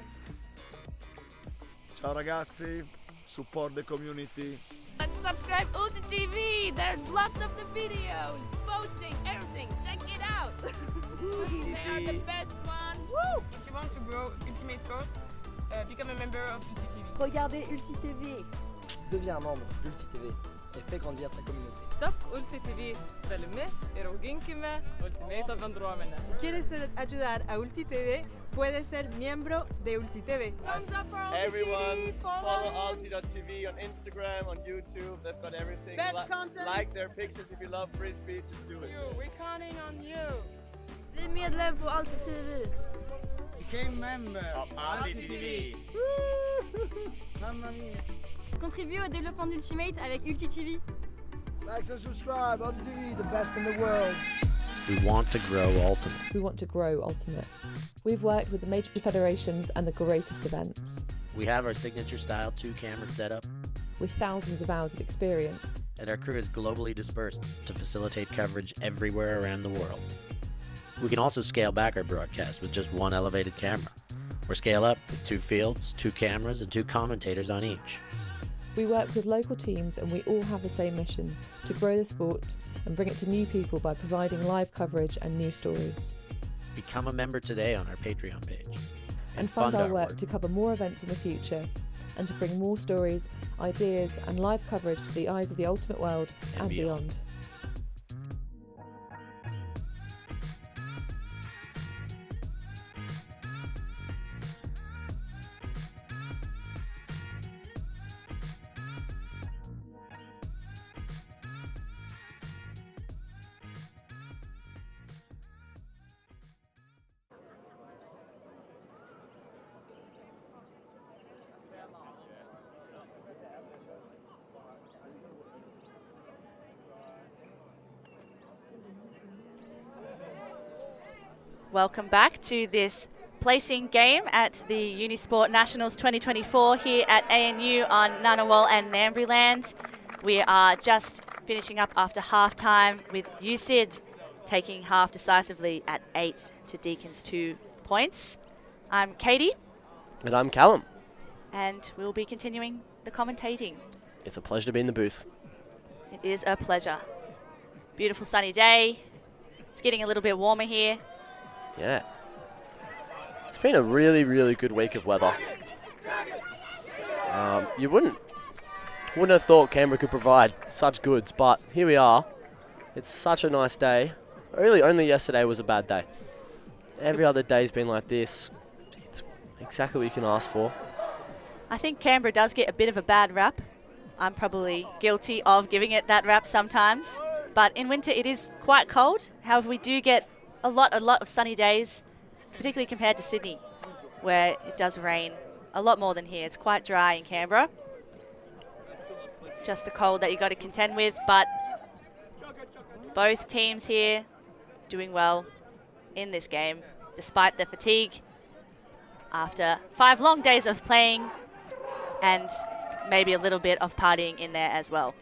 [SPEAKER 10] Ciao ragazzi, support the community.
[SPEAKER 7] And subscribe ULTI.TV. There's lots of the videos, posting, everything. Check it out. They are the best one. Woo!
[SPEAKER 11] If you want to grow Ultimate Sports,
[SPEAKER 7] become a member of ULTI.TV.
[SPEAKER 11] Regardez ULTI.TV.
[SPEAKER 12] Deviens un membre d'ULTI.TV et fais grandir ta communauté.
[SPEAKER 7] Stop ULTI.TV. Velmi, eroginkime, ultimate vandromene.
[SPEAKER 13] Si quieres ayudar a ULTI.TV, puedes ser miembro de ULTI.TV.
[SPEAKER 3] Everyone, follow ULTI.TV on Instagram, on YouTube. They've got everything.
[SPEAKER 7] Best content.
[SPEAKER 3] Like their pictures if you love Frisbee. Just do it.
[SPEAKER 7] We're counting on you.
[SPEAKER 11] Bli medlem på ULTI.TV.
[SPEAKER 12] Became member
[SPEAKER 3] of ULTI.TV.
[SPEAKER 12] Mamma mia.
[SPEAKER 13] Contribue au développement d'Ultimate avec ULTI.TV.
[SPEAKER 12] Like and subscribe. ULTI.TV, the best in the world.
[SPEAKER 8] We want to grow Ultimate.
[SPEAKER 9] We want to grow Ultimate. We've worked with the major federations and the greatest events.
[SPEAKER 8] We have our signature style 2-camera setup,
[SPEAKER 9] with thousands of hours of experience.
[SPEAKER 8] And our crew is globally dispersed to facilitate coverage everywhere around the world. We can also scale back our broadcast with just one elevated camera, or scale up with 2 fields, 2 cameras, and 2 commentators on each.
[SPEAKER 9] We work with local teams and we all have the same mission, to grow the sport and bring it to new people by providing live coverage and new stories.
[SPEAKER 8] Become a member today on our Patreon page.
[SPEAKER 9] And fund our work to cover more events in the future and to bring more stories, ideas and live coverage to the eyes of the ultimate world and beyond.
[SPEAKER 1] Welcome back to this placing game at the UniSport Nationals 2024 here at ANU on Ngunnawal and Ngambri land. We are just finishing up after half-time with USID taking half decisively at 8 to Deakin's 2 points. I'm Katie.
[SPEAKER 4] And I'm Callum.
[SPEAKER 1] And we'll be continuing the commentating.
[SPEAKER 4] It's a pleasure to be in the booth.
[SPEAKER 1] It is a pleasure. Beautiful sunny day. It's getting a little bit warmer here.
[SPEAKER 4] Yeah. It's been a really, really good week of weather. You wouldn't have thought Canberra could provide such goods, but here we are. It's such a nice day. Really, only yesterday was a bad day. Every other day's been like this. It's exactly what you can ask for.
[SPEAKER 1] I think Canberra does get a bit of a bad rap. I'm probably guilty of giving it that rap sometimes. But in winter it is quite cold. However, we do get a lot of sunny days, particularly compared to Sydney, where it does rain a lot more than here. It's quite dry in Canberra. Just the cold that you got to contend with, but both teams here doing well in this game, despite the fatigue after 5 long days of playing and maybe a little bit of partying in there as well.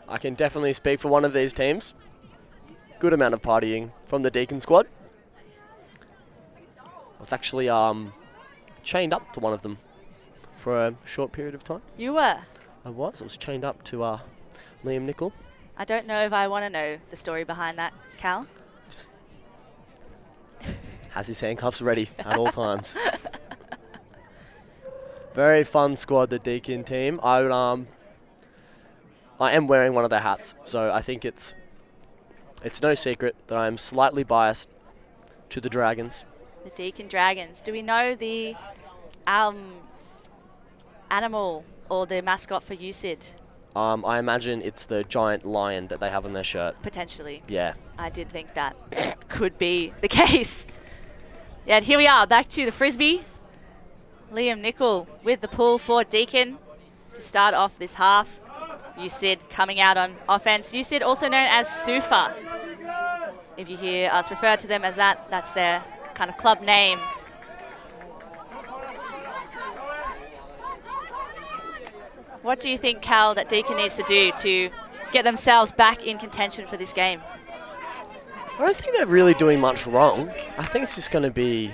[SPEAKER 4] I can definitely speak for one of these teams. Good amount of partying from the Deakin squad. I was actually chained up to one of them for a short period of time.
[SPEAKER 1] You were?
[SPEAKER 4] I was chained up to Liam Nicol.
[SPEAKER 1] I don't know if I want to know the story behind that, Cal.
[SPEAKER 4] Just has his handcuffs ready at all times. Very fun squad, the Deakin team. I am wearing one of their hats, so I think it's no secret that I am slightly biased to the Dragons.
[SPEAKER 1] The Deakin Dragons. Do we know the animal or the mascot for USID?
[SPEAKER 4] I imagine it's the giant lion that they have on their shirt.
[SPEAKER 1] Potentially.
[SPEAKER 4] Yeah.
[SPEAKER 1] I did think that could be the case. Yeah, and here we are, back to the Frisbee. Liam Nicol with the pull for Deakin to start off this half. USID coming out on offense. USID also known as Sufa. If you hear us refer to them as that, that's their kind of club name. What do you think, Cal, that Deakin needs to do to get themselves back in contention for this game?
[SPEAKER 4] I don't think they're really doing much wrong. I think it's just going to be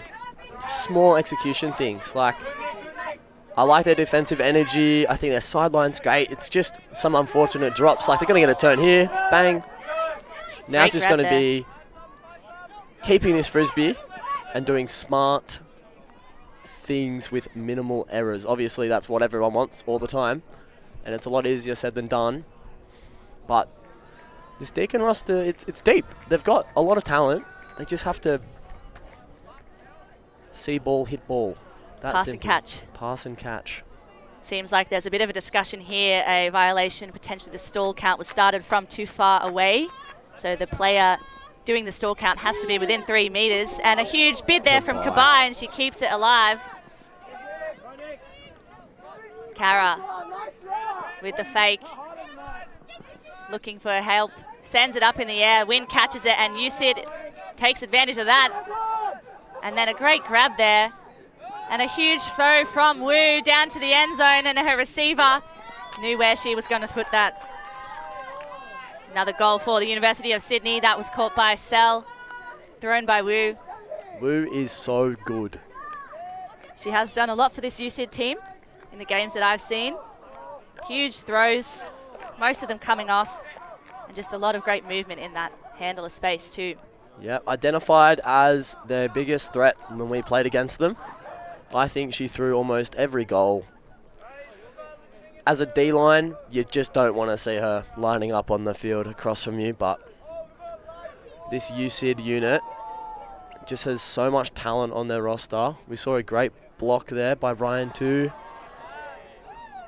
[SPEAKER 4] small execution things. Like, I like their defensive energy. I think their sideline's great. It's just some unfortunate drops. Like, they're going to get a turn here. Bang. Now it's just going to be keeping this Frisbee and doing smart, things with minimal errors. Obviously, that's what everyone wants all the time, and it's a lot easier said than done. But this Deakin roster, it's deep. They've got a lot of talent. They just have to see ball, hit ball. That's
[SPEAKER 1] Pass
[SPEAKER 4] simple.
[SPEAKER 1] and catch.
[SPEAKER 4] Pass and catch.
[SPEAKER 1] Seems like there's a bit of a discussion here. A violation, potentially the stall count was started from too far away. So the player doing the stall count has to be within 3 meters. And a huge bid there from Kabai, and she keeps it alive. Kara with the fake. Looking for help. Sends it up in the air. Wynn catches it, and Usid takes advantage of that. And then a great grab there. And a huge throw from Wu down to the end zone, and her receiver knew where she was going to put that. Another goal for the University of Sydney. That was caught by Sell, thrown by Wu.
[SPEAKER 4] Wu is so good.
[SPEAKER 1] She has done a lot for this USyd team in the games that I've seen. Huge throws, most of them coming off, and just a lot of great movement in that handler space too.
[SPEAKER 4] Yep, identified as their biggest threat when we played against them. I think she threw almost every goal. As a D-line, you just don't want to see her lining up on the field across from you, but this USyd unit just has so much talent on their roster. We saw a great block there by Ryan too.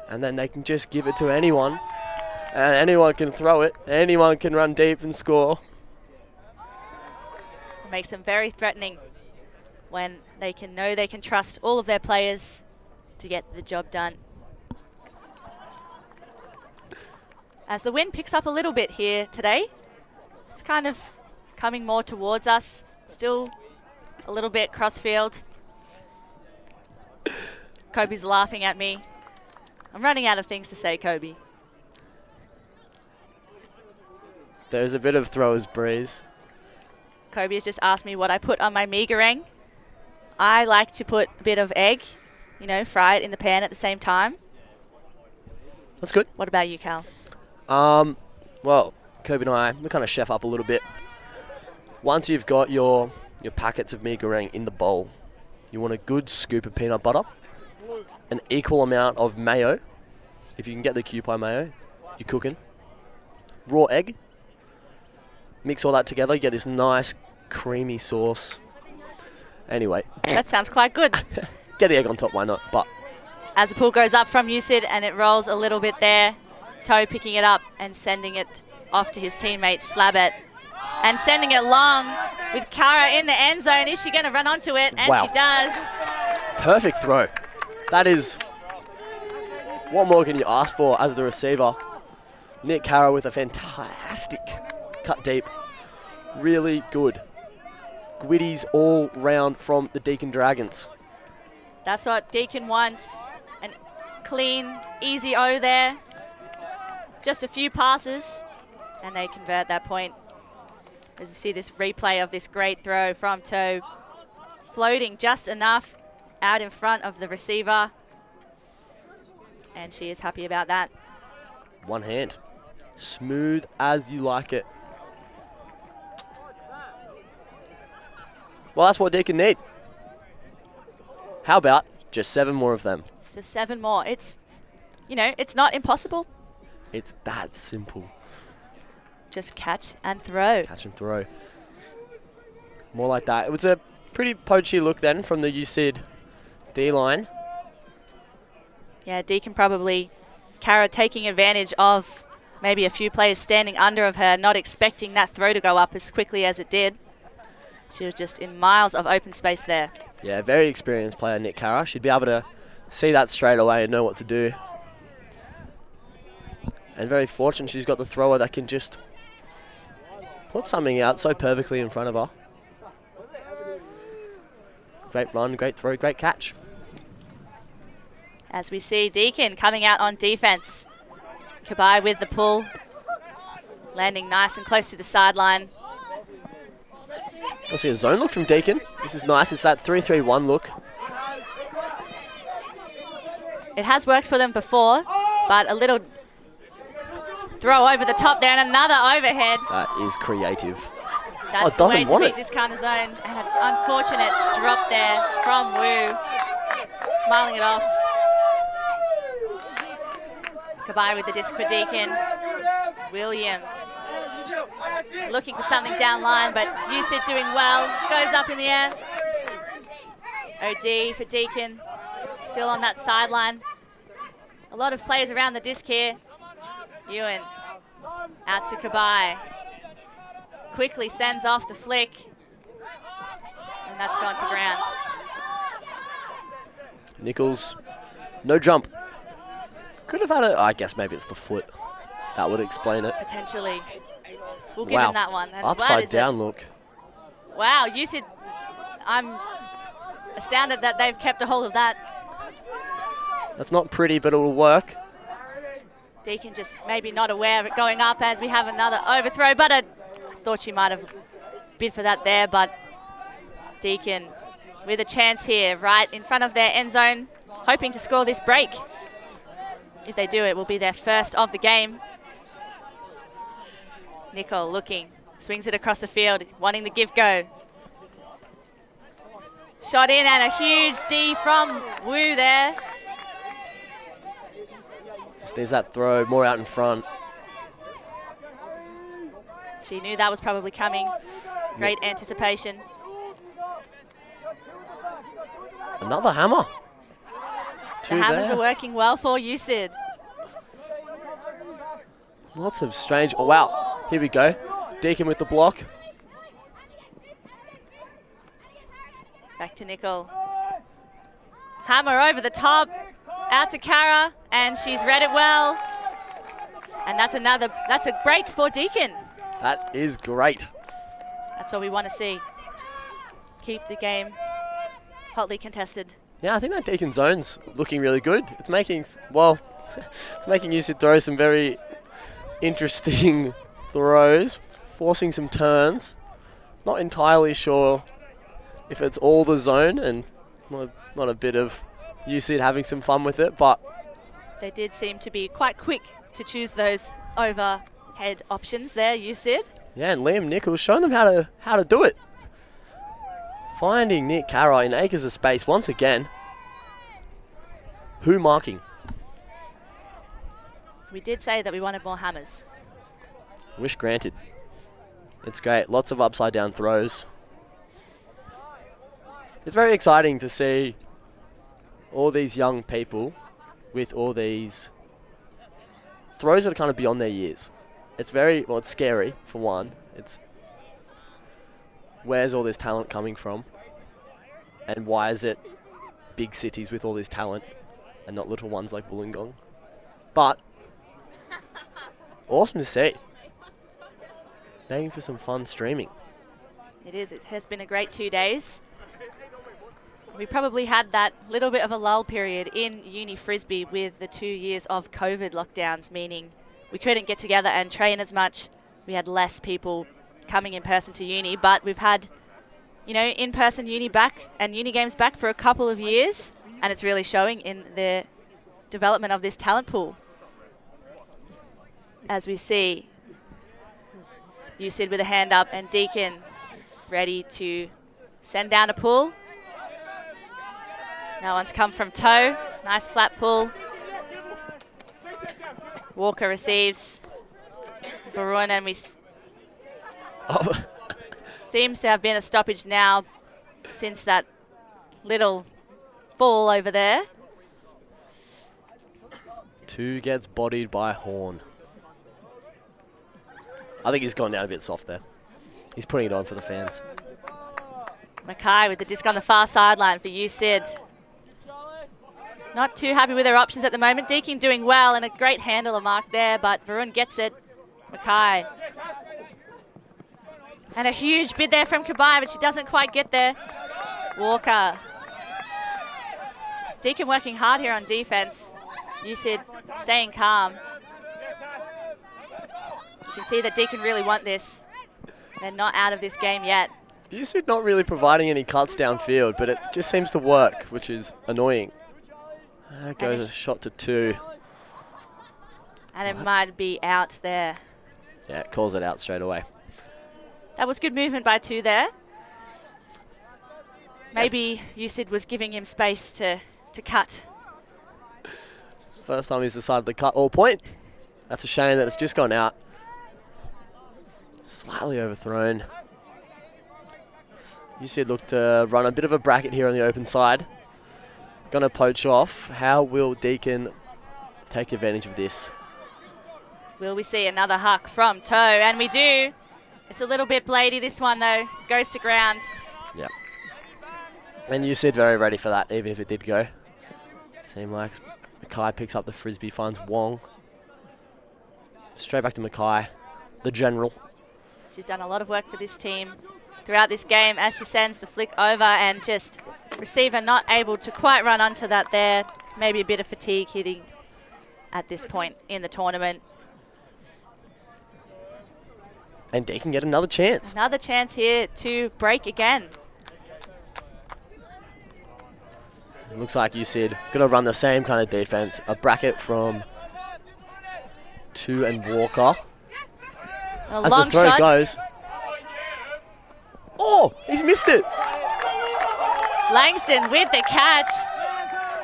[SPEAKER 4] And then they can just give it to anyone, and anyone can throw it. Anyone can run deep and score.
[SPEAKER 1] It makes them very threatening when they can know they can trust all of their players to get the job done. As the wind picks up a little bit here today, it's kind of coming more towards us. Still a little bit crossfield. Kobe's laughing at me. I'm running out of things to say, Kobe.
[SPEAKER 4] There's a bit of thrower's breeze.
[SPEAKER 1] Kobe has just asked me what I put on my mee goreng. I like to put a bit of egg, you know, fry it in the pan at the same time.
[SPEAKER 4] That's good.
[SPEAKER 1] What about you, Cal?
[SPEAKER 4] Well, Kobe and I, we kind of chef up a little bit. Once you've got your packets of mee goreng in the bowl, you want a good scoop of peanut butter, an equal amount of mayo. If you can get the Kewpie mayo, you're cooking. Raw egg. Mix all that together, you get this nice creamy sauce. Anyway.
[SPEAKER 1] That sounds quite good.
[SPEAKER 4] Get the egg on top, why not? But
[SPEAKER 1] as the pull goes up from USyd and it rolls a little bit there, Toe picking it up and sending it off to his teammate Slabbit. And sending it long with Kara in the end zone. Is she going to run onto it? And
[SPEAKER 4] wow.
[SPEAKER 1] She does.
[SPEAKER 4] Perfect throw. That is, what more can you ask for as the receiver? Nick Kara with a fantastic cut deep. Really good. Gwitties all round from the Deakin Dragons.
[SPEAKER 1] That's what Deakin wants. An clean, easy O there. Just a few passes, and they convert that point. As you see this replay of this great throw from Toe. Floating just enough out in front of the receiver. And she is happy about that.
[SPEAKER 4] One hand. Smooth as you like it. Well, that's what Deakin need. How about just 7 more of them?
[SPEAKER 1] Just 7 more. It's, you know, it's not impossible.
[SPEAKER 4] It's that simple.
[SPEAKER 1] Just catch and throw.
[SPEAKER 4] Catch and throw. More like that. It was a pretty poachy look then from the USyd D-line.
[SPEAKER 1] Yeah, Deakin probably, Kara taking advantage of maybe a few players standing under of her, not expecting that throw to go up as quickly as it did. She was just in miles of open space there.
[SPEAKER 4] Yeah, very experienced player, Nick Kara. She'd be able to see that straight away and know what to do. And very fortunate she's got the thrower that can just put something out so perfectly in front of her. Great run, great throw, great catch.
[SPEAKER 1] As we see Deakin coming out on defense. Kabai with the pull. Landing nice and close to the sideline.
[SPEAKER 4] You'll see a zone look from Deakin. This is nice. It's that 3-3-1 look.
[SPEAKER 1] It has worked for them before, but a little throw over the top there and another overhead.
[SPEAKER 4] That is creative.
[SPEAKER 1] That's the way to beat this counter zone. And an unfortunate drop there from Wu. smiling it off. Kabai with the disc for Deakin. Williams looking for something down line, but USID doing well. Goes up in the air. OD for Deakin. Still on that sideline. A lot of players around the disc here. Ewan out to Kabai. Quickly sends off the flick. And that's gone to ground.
[SPEAKER 4] Nichols, no jump. Could have had I guess maybe it's the foot. That would explain it.
[SPEAKER 1] Potentially. We'll give him that one. And
[SPEAKER 4] upside down look.
[SPEAKER 1] Wow, USID, I'm astounded that they've kept a hold of that.
[SPEAKER 4] That's not pretty, but it will work.
[SPEAKER 1] Deakin just maybe not aware of it going up as we have another overthrow, but I thought she might have bid for that there, but Deakin with a chance here right in front of their end zone, hoping to score this break. If they do, it will be their first of the game. Nicole looking, swings it across the field, wanting the give go. Shot in and a huge D from Wu there.
[SPEAKER 4] Just there's that throw, more out in front.
[SPEAKER 1] She knew that was probably coming. Great anticipation.
[SPEAKER 4] Another hammer.
[SPEAKER 1] The hammers are working well for USID.
[SPEAKER 4] Lots of strange, oh wow, here we go. Deakin with the block.
[SPEAKER 1] Back to Nicole. Hammer over the top, out to Kara, and she's read it well. And that's a break for Deakin.
[SPEAKER 4] That is great.
[SPEAKER 1] That's what we want to see. Keep the game hotly contested.
[SPEAKER 4] Yeah, I think that Deakin zone's looking really good. It's making, well, it's making USID throw some very interesting throws, forcing some turns. Not entirely sure if it's all the zone and not a bit of USID having some fun with it, but
[SPEAKER 1] they did seem to be quite quick to choose those overhead options there, USID.
[SPEAKER 4] Yeah, and Liam Nichols showing them how to do it. Finding Nick Cara in acres of space once again. Who marking?
[SPEAKER 1] We did say that we wanted more hammers.
[SPEAKER 4] Wish granted. It's great. Lots of upside down throws. It's very exciting to see all these young people with all these throws that are kind of beyond their years. It's very, well, it's scary for one. It's where's all this talent coming from? And why is it big cities with all this talent and not little ones like Wollongong? But awesome to see. Begging for some fun streaming.
[SPEAKER 1] It is. It has been a great 2 days. We probably had that little bit of a lull period in Uni Frisbee with the 2 years of COVID lockdowns, meaning we couldn't get together and train as much. We had less people coming in person to uni, but we've had, in-person uni back and uni games back for a couple of years, and it's really showing in the development of this talent pool. As we see USID with a hand up and Deakin ready to send down a pull. That one's come from toe. Nice flat pull. Walker receives. Varun, and we seems to have been a stoppage now since that little fall over there.
[SPEAKER 4] Two gets bodied by Horn. I think he's gone down a bit soft there. He's putting it on for the fans.
[SPEAKER 1] Mackay with the disc on the far sideline for USID. Not too happy with their options at the moment. Deakin doing well and a great handler mark there, but Varun gets it. Mackay. And a huge bid there from Kabai, but she doesn't quite get there. Walker. Deakin working hard here on defense. USID staying calm. You can see that Deakin really want this. They're not out of this game yet.
[SPEAKER 4] USID not really providing any cuts downfield, but it just seems to work, which is annoying. That goes a shot to two.
[SPEAKER 1] And it might be out there.
[SPEAKER 4] Yeah, it calls it out straight away.
[SPEAKER 1] That was good movement by two there. Maybe USID was giving him space to to cut.
[SPEAKER 4] First time he's decided to cut all point. That's a shame that it's just gone out. Slightly overthrown. UC looked to run a bit of a bracket here on the open side. Going to poach off. How will Deakin take advantage of this?
[SPEAKER 1] Will we see another huck from Toe? And we do. It's a little bit bladey, this one, though. Goes to ground.
[SPEAKER 4] Yep. And you said very ready for that, even if it did go. Seemed like Mackay picks up the Frisbee, finds Wong. Straight back to Mackay, the general.
[SPEAKER 1] She's done a lot of work for this team throughout this game as she sends the flick over, and just receiver not able to quite run onto that there. Maybe a bit of fatigue hitting at this point in the tournament.
[SPEAKER 4] And Deakin get another chance.
[SPEAKER 1] Another chance here to break again.
[SPEAKER 4] It looks like you said, gonna run the same kind of defense. A bracket from Two and Walker. As the throw goes. Oh, he's missed it.
[SPEAKER 1] Langston with the catch.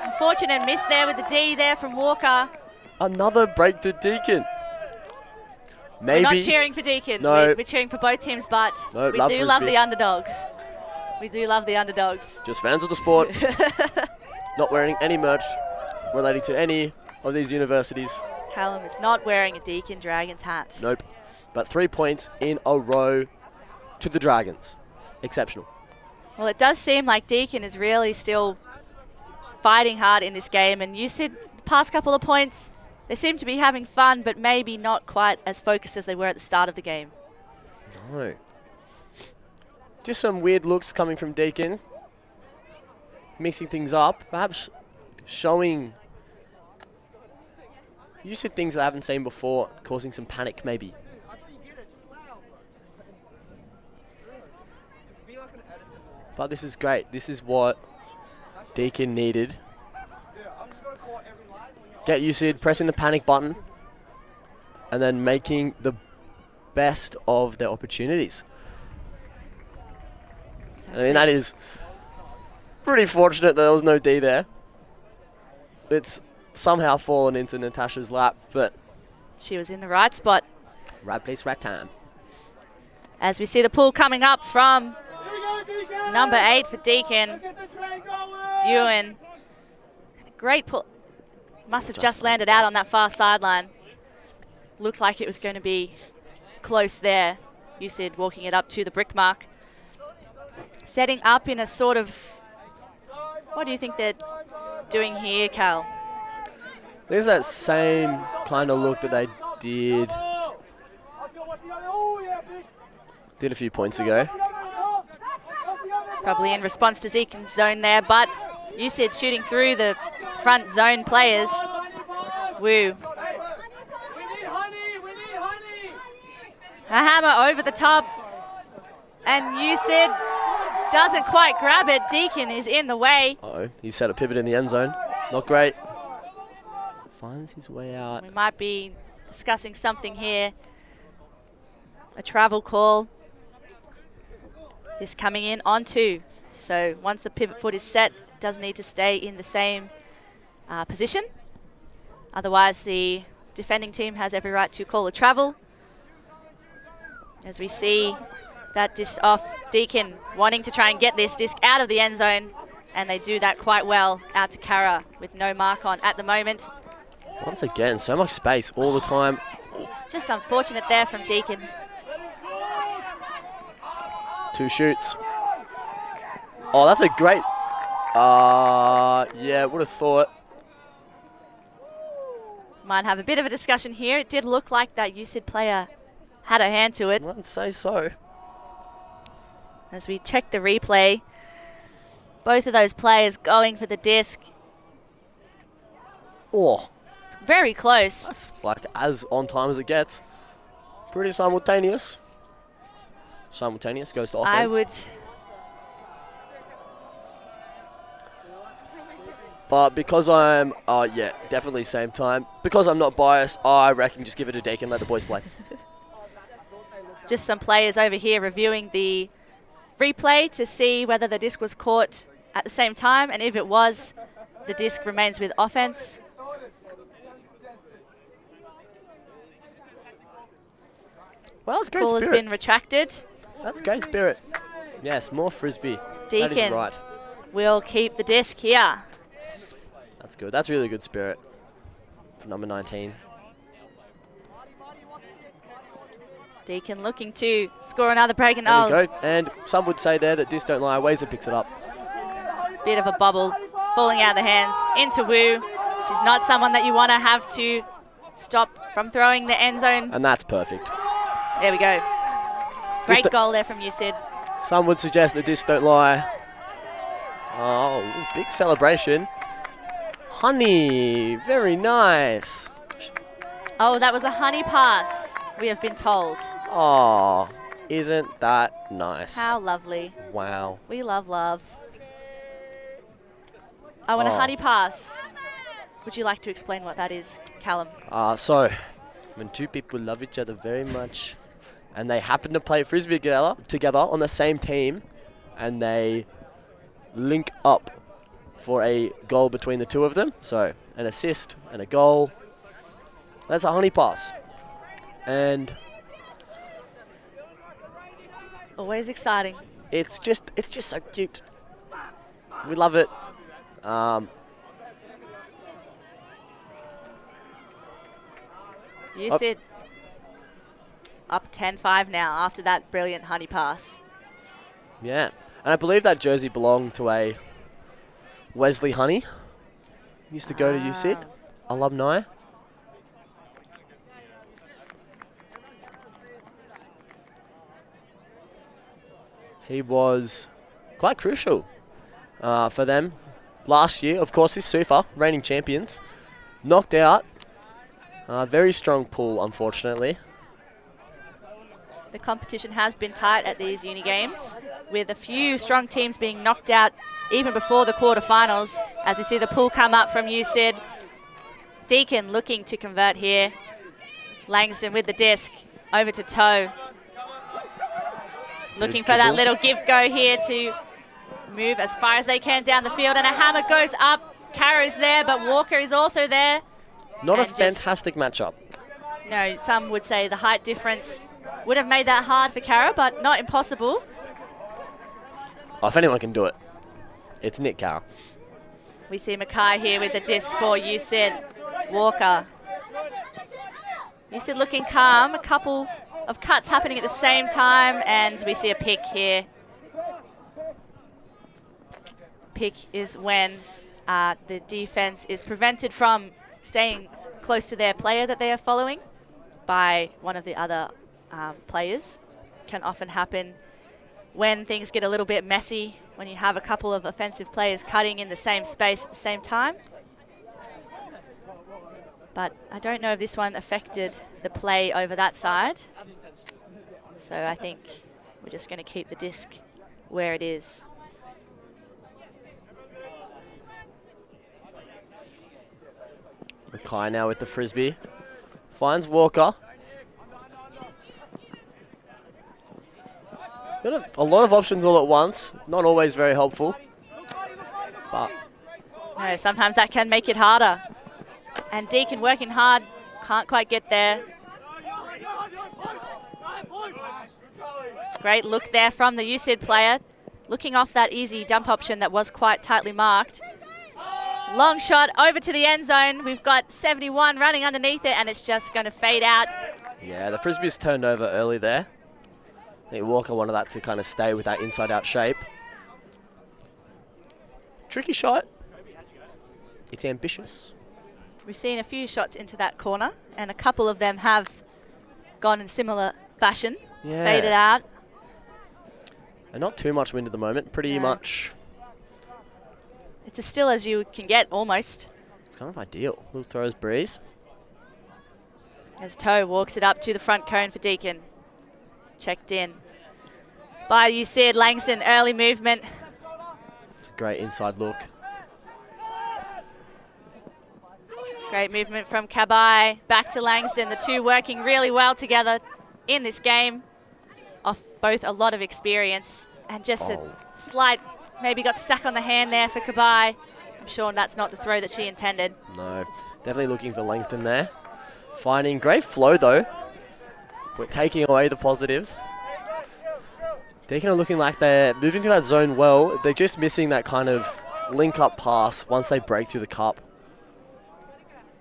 [SPEAKER 1] Unfortunate miss there with the D there from Walker.
[SPEAKER 4] Another break to Deakin. Maybe.
[SPEAKER 1] We're not cheering for Deakin.
[SPEAKER 4] No.
[SPEAKER 1] We're cheering for both teams, but
[SPEAKER 4] no,
[SPEAKER 1] we
[SPEAKER 4] love
[SPEAKER 1] do love
[SPEAKER 4] Frisbee.
[SPEAKER 1] the underdogs. We do love the underdogs.
[SPEAKER 4] Just fans of the sport. Not wearing any merch relating to any of these universities.
[SPEAKER 1] Callum is not wearing a Deakin Dragons hat.
[SPEAKER 4] Nope. But 3 points in a row to the Dragons. Exceptional.
[SPEAKER 1] Well, it does seem like Deakin is really still fighting hard in this game. And you said the past couple of points, they seem to be having fun, but maybe not quite as focused as they were at the start of the game.
[SPEAKER 4] No. Just some weird looks coming from Deakin. Mixing things up. Perhaps showing... You said things that I haven't seen before, causing some panic maybe. But this is great. This is what Deakin needed. Get UCID pressing the panic button and then making the best of their opportunities. I mean, that is pretty fortunate that there was no D there. It's somehow fallen into Natasha's lap, but
[SPEAKER 1] she was in the right spot.
[SPEAKER 4] Right place, right time.
[SPEAKER 1] As we see the pull coming up from number 8 for Deakin. It's Ewan. Great pull. Must have just landed out on that far sideline. Looked like it was going to be close there. You said walking it up to the brick mark. Setting up in a sort of... What do you think they're doing here, Cal?
[SPEAKER 4] There's that same kind of look that they did a few points ago.
[SPEAKER 1] Probably in response to Deakin's zone there, but you said shooting through the front zone players. Woo. A hammer over the top. And you said doesn't quite grab it. Deakin is in the way.
[SPEAKER 4] Uh-oh, he set a pivot in the end zone. Not great. Finds his way out.
[SPEAKER 1] We might be discussing something here. A travel call. This coming in on 2. So once the pivot foot is set, it does need to stay in the same position. Otherwise, the defending team has every right to call a travel. As we see that dish off, Deakin wanting to try and get this disc out of the end zone, and they do that quite well out to Kara with no mark on at the moment.
[SPEAKER 4] Once again, so much space all the time.
[SPEAKER 1] Just unfortunate there from Deakin.
[SPEAKER 4] 2 shoots. Oh, that's a great... yeah, would have thought.
[SPEAKER 1] Might have a bit of a discussion here. It did look like that UCID player had a hand to it.
[SPEAKER 4] I'd say so.
[SPEAKER 1] As we check the replay, both of those players going for the disc.
[SPEAKER 4] Oh.
[SPEAKER 1] It's very close.
[SPEAKER 4] That's like as on time as it gets. Pretty simultaneous. Simultaneous goes to offense.
[SPEAKER 1] I would.
[SPEAKER 4] But because I'm, yeah, definitely same time. Because I'm not biased, I reckon just give it a Deakin and let the boys play.
[SPEAKER 1] Just some players over here reviewing the replay to see whether the disc was caught at the same time, and if it was, the disc remains with offense.
[SPEAKER 4] Well, it's great
[SPEAKER 1] Ball has
[SPEAKER 4] spirit.
[SPEAKER 1] been retracted.
[SPEAKER 4] That's great spirit. Yes, more Frisbee. That is
[SPEAKER 1] Deakin
[SPEAKER 4] right.
[SPEAKER 1] will keep the disc here.
[SPEAKER 4] That's good. That's really good spirit for number 19.
[SPEAKER 1] Deakin looking to score another break. And
[SPEAKER 4] There you go. And some would say there that Disc Don't Lie. Wazer picks it up.
[SPEAKER 1] Bit of a bobble falling out of the hands into Wu. She's not someone that you want to have to stop from throwing the end zone.
[SPEAKER 4] And that's perfect.
[SPEAKER 1] There we go. Great
[SPEAKER 4] Disc
[SPEAKER 1] goal there from you, Sid.
[SPEAKER 4] Some would suggest that Disc Don't Lie. Oh, big celebration. Honey, very nice.
[SPEAKER 1] Oh, that was a honey pass, we have been told.
[SPEAKER 4] Oh, isn't that nice?
[SPEAKER 1] How lovely.
[SPEAKER 4] Wow.
[SPEAKER 1] We love love. Oh, and a honey pass. Would you like to explain what that is, Callum?
[SPEAKER 4] So, when two people love each other very much and they happen to play Frisbee together on the same team and they link up for a goal between the two of them, so an assist and a goal, that's a honey pass. And
[SPEAKER 1] always exciting.
[SPEAKER 4] It's just so cute. We love it.
[SPEAKER 1] You said up 10-5 now after that brilliant honey pass.
[SPEAKER 4] Yeah, and I believe that jersey belonged to a Wesley Honey. Used to go to UCID, alumni. He was quite crucial for them last year. Of course, this SUFA, reigning champions, knocked out. Very strong pool, unfortunately.
[SPEAKER 1] The competition has been tight at these uni games, with a few strong teams being knocked out even before the quarterfinals. As we see the pool come up from UCID. Deakin looking to convert here. Langston with the disc over to Toe. Looking for that little give go here to move as far as they can down the field, and a hammer goes up. Kara's there, but Walker is also there.
[SPEAKER 4] Not a fantastic matchup.
[SPEAKER 1] No, some would say the height difference would have made that hard for Kara, but not impossible.
[SPEAKER 4] Oh, if anyone can do it, it's Nick Kara.
[SPEAKER 1] We see Mackay here with the disc for UCID. Walker. UCID looking calm. A couple of cuts happening at the same time, and we see a pick here. Pick is when the defense is prevented from staying close to their player that they are following by one of the other players. Can often happen when things get a little bit messy, when you have a couple of offensive players cutting in the same space at the same time. But I don't know if this one affected the play over that side. So I think we're just going to keep the disc where it is.
[SPEAKER 4] Mackay now with the Frisbee. Finds Walker. Got a lot of options all at once. Not always very helpful. But
[SPEAKER 1] no, sometimes that can make it harder. And Deakin working hard, can't quite get there. Great look there from the UCID player, looking off that easy dump option that was quite tightly marked. Long shot over to the end zone. We've got 71 running underneath it, and it's just going to fade out.
[SPEAKER 4] yeah, the Frisbee's turned over early there. I think Walker wanted that to kind of stay with that inside-out shape. Tricky shot. It's ambitious.
[SPEAKER 1] We've seen a few shots into that corner, and a couple of them have gone in similar fashion.
[SPEAKER 4] Yeah.
[SPEAKER 1] Faded out.
[SPEAKER 4] And not too much wind at the moment. Pretty much.
[SPEAKER 1] It's as still as you can get, almost.
[SPEAKER 4] It's kind of ideal. Little throws breeze.
[SPEAKER 1] As Toe walks it up to the front cone for Deakin. Checked in by UCID. Langston, early movement.
[SPEAKER 4] It's a great inside look.
[SPEAKER 1] Great movement from Kabai. Back to Langston. The two working really well together in this game. Off both a lot of experience and just a slight, maybe got stuck on the hand there for Kabai. I'm sure that's not the throw that she intended.
[SPEAKER 4] No, definitely looking for Langston there. Finding great flow though. We're taking away the positives. Deakin are looking like they're moving through that zone well. They're just missing that kind of link-up pass once they break through the cup.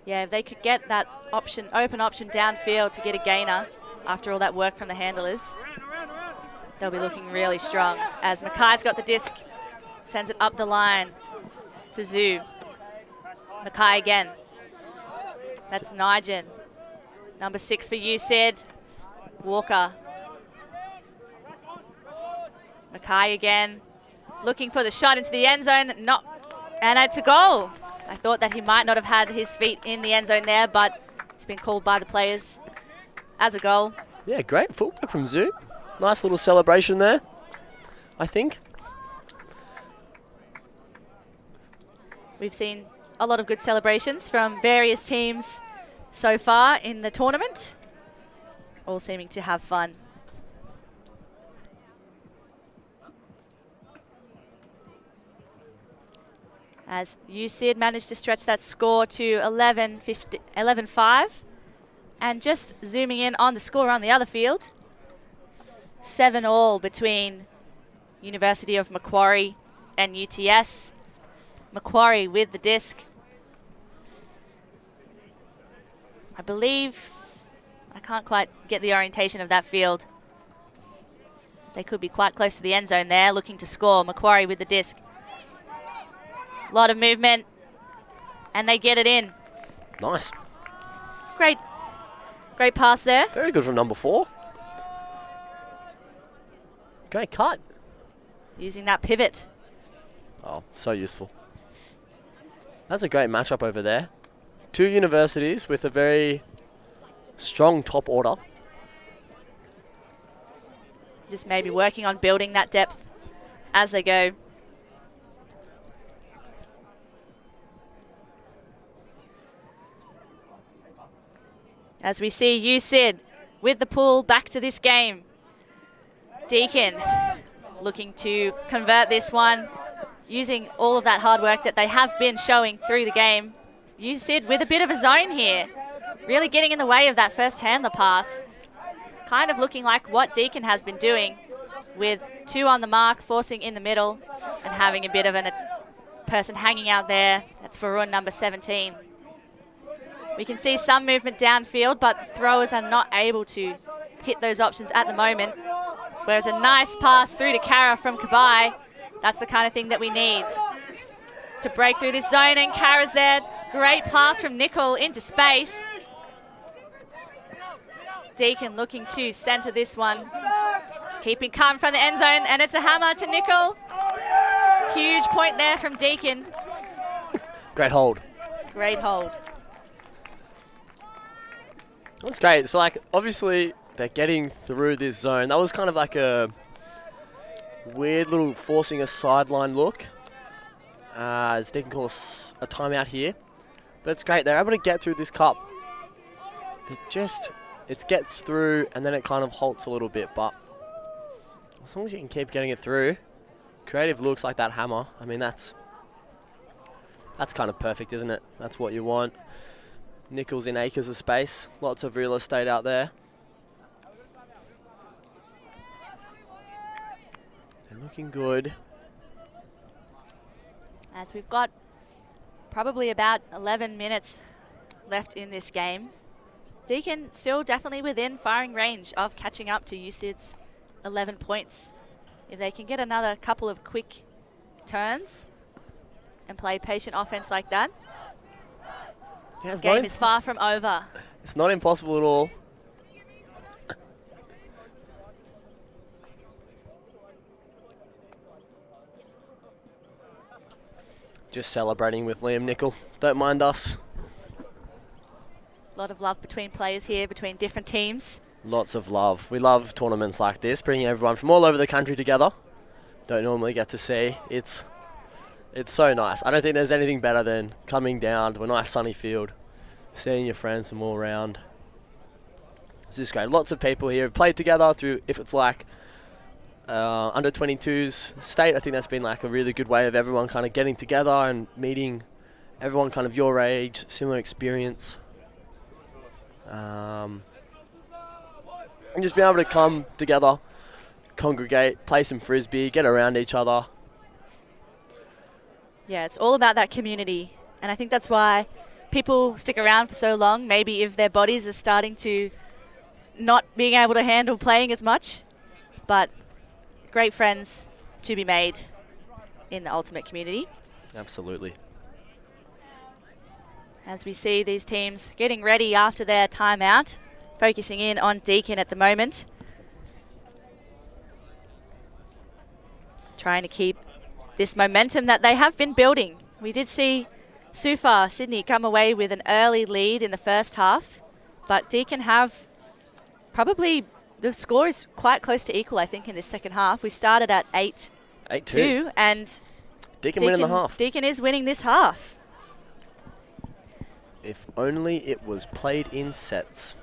[SPEAKER 1] Yeah, if they could get that option, open option downfield to get a gainer after all that work from the handlers, they'll be looking really strong. As Mackay's got the disc, sends it up the line to Zoo. Mackay again. That's Nigel. Number 6 for USyd. Walker. Mackay again. Looking for the shot into the end zone. And it's a goal. I thought that he might not have had his feet in the end zone there, but it's been called by the players as a goal.
[SPEAKER 4] Yeah, great footwork from Zoo. Nice little celebration there, I think.
[SPEAKER 1] We've seen a lot of good celebrations from various teams so far in the tournament, all seeming to have fun. As USyd managed to stretch that score to 11-5. And just zooming in on the score on the other field, 7-all between University of Macquarie and UTS. Macquarie with the disc. I believe, I can't quite get the orientation of that field. They could be quite close to the end zone there, looking to score. Macquarie with the disc. A lot of movement, and they get it in.
[SPEAKER 4] Nice.
[SPEAKER 1] Great pass there.
[SPEAKER 4] Very good from number 4. Great cut.
[SPEAKER 1] Using that pivot.
[SPEAKER 4] Oh, so useful. That's a great matchup over there. 2 universities with a very strong top order.
[SPEAKER 1] Just maybe working on building that depth as they go. As we see USyd with the pull back to this game. Deakin looking to convert this one, using all of that hard work that they have been showing through the game. USyd with a bit of a zone here, really getting in the way of that first handler pass. Kind of looking like what Deakin has been doing, with 2 on the mark, forcing in the middle, and having a bit of a person hanging out there. That's Varun, number 17. We can see some movement downfield, but the throwers are not able to hit those options at the moment. Whereas a nice pass through to Kara from Kabai, that's the kind of thing that we need to break through this zone. And Kara's there. Great pass from Nickel into space. Deakin looking to center this one. Keeping calm from the end zone, and it's a hammer to Nickel. Huge point there from Deakin.
[SPEAKER 4] Great hold.
[SPEAKER 1] Great hold.
[SPEAKER 4] That's great. So, like, obviously, they're getting through this zone. That was kind of like a weird little forcing a sideline look. As they can call us a timeout here. But it's great. They're able to get through this cup. It gets through, and then it kind of halts a little bit. But as long as you can keep getting it through, creative looks like that hammer. I mean, that's kind of perfect, isn't it? That's what you want. Nickels in acres of space. Lots of real estate out there. They're looking good.
[SPEAKER 1] As we've got probably about 11 minutes left in this game. Deakin still definitely within firing range of catching up to USyd's 11 points. If they can get another couple of quick turns and play patient offense like that,
[SPEAKER 4] yeah,
[SPEAKER 1] this game is far from over.
[SPEAKER 4] It's not impossible at all. Just celebrating with Liam Nickel. Don't mind us.
[SPEAKER 1] A lot of love between players here, between different teams.
[SPEAKER 4] Lots of love. We love tournaments like this, bringing everyone from all over the country together. Don't normally get to see. It's so nice. I don't think there's anything better than coming down to a nice sunny field, seeing your friends from all around. It's just great. Lots of people here have played together through, if it's like under 22s state. I think that's been like a really good way of everyone kind of getting together and meeting everyone kind of your age, similar experience. And just being able to come together, congregate, play some Frisbee, get around each other.
[SPEAKER 1] Yeah, it's all about that community. And I think that's why people stick around for so long. Maybe if their bodies are starting to not being able to handle playing as much. But great friends to be made in the ultimate community.
[SPEAKER 4] Absolutely.
[SPEAKER 1] As we see these teams getting ready after their timeout, focusing in on Deakin at the moment. Trying to keep this momentum that they have been building. We did see Sufa, Sydney, come away with an early lead in the first half, but Deakin have probably, the score is quite close to equal, I think, in this second half. We started at 8-2, and
[SPEAKER 4] Deakin winning the half.
[SPEAKER 1] Deakin is winning this half.
[SPEAKER 4] If only it was played in sets.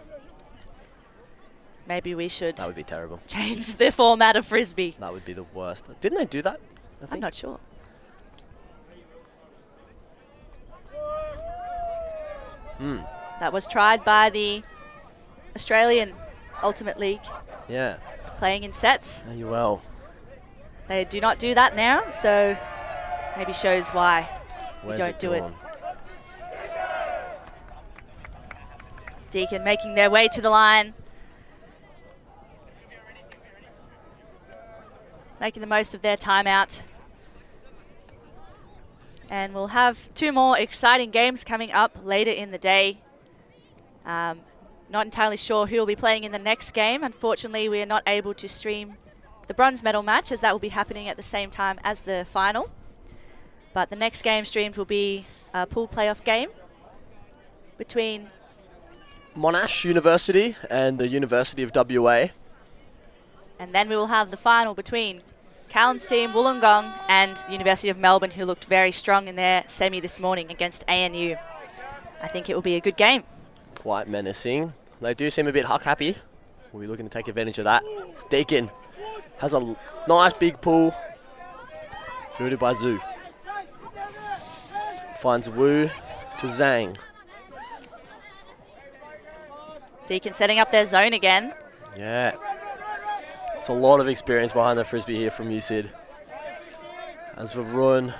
[SPEAKER 1] Maybe we should.
[SPEAKER 4] That would be terrible.
[SPEAKER 1] Change the format of Frisbee.
[SPEAKER 4] That would be the worst. Didn't they do that?
[SPEAKER 1] I'm not sure. That was tried by the Australian Ultimate League.
[SPEAKER 4] Yeah.
[SPEAKER 1] Playing in sets.
[SPEAKER 4] You well.
[SPEAKER 1] They do not do that now, so maybe shows why we don't do it. Deakin making their way to the line. Making the most of their timeout. And we'll have 2 more exciting games coming up later in the day. Not entirely sure who will be playing in the next game. Unfortunately, we are not able to stream the bronze medal match, as that will be happening at the same time as the final. But the next game streamed will be a pool playoff game between
[SPEAKER 4] Monash University and the University of WA.
[SPEAKER 1] And then we will have the final between Callum's team, Wollongong, and University of Melbourne, who looked very strong in their semi this morning against ANU. I think it will be a good game.
[SPEAKER 4] Quite menacing. They do seem a bit huck-happy. We'll be looking to take advantage of that. It's Deakin. Has a nice big pool. Fielded by Zhu. Finds Wu to Zhang.
[SPEAKER 1] Deakin setting up their zone again.
[SPEAKER 4] Yeah. It's a lot of experience behind the Frisbee here from USyd. As for Ruin,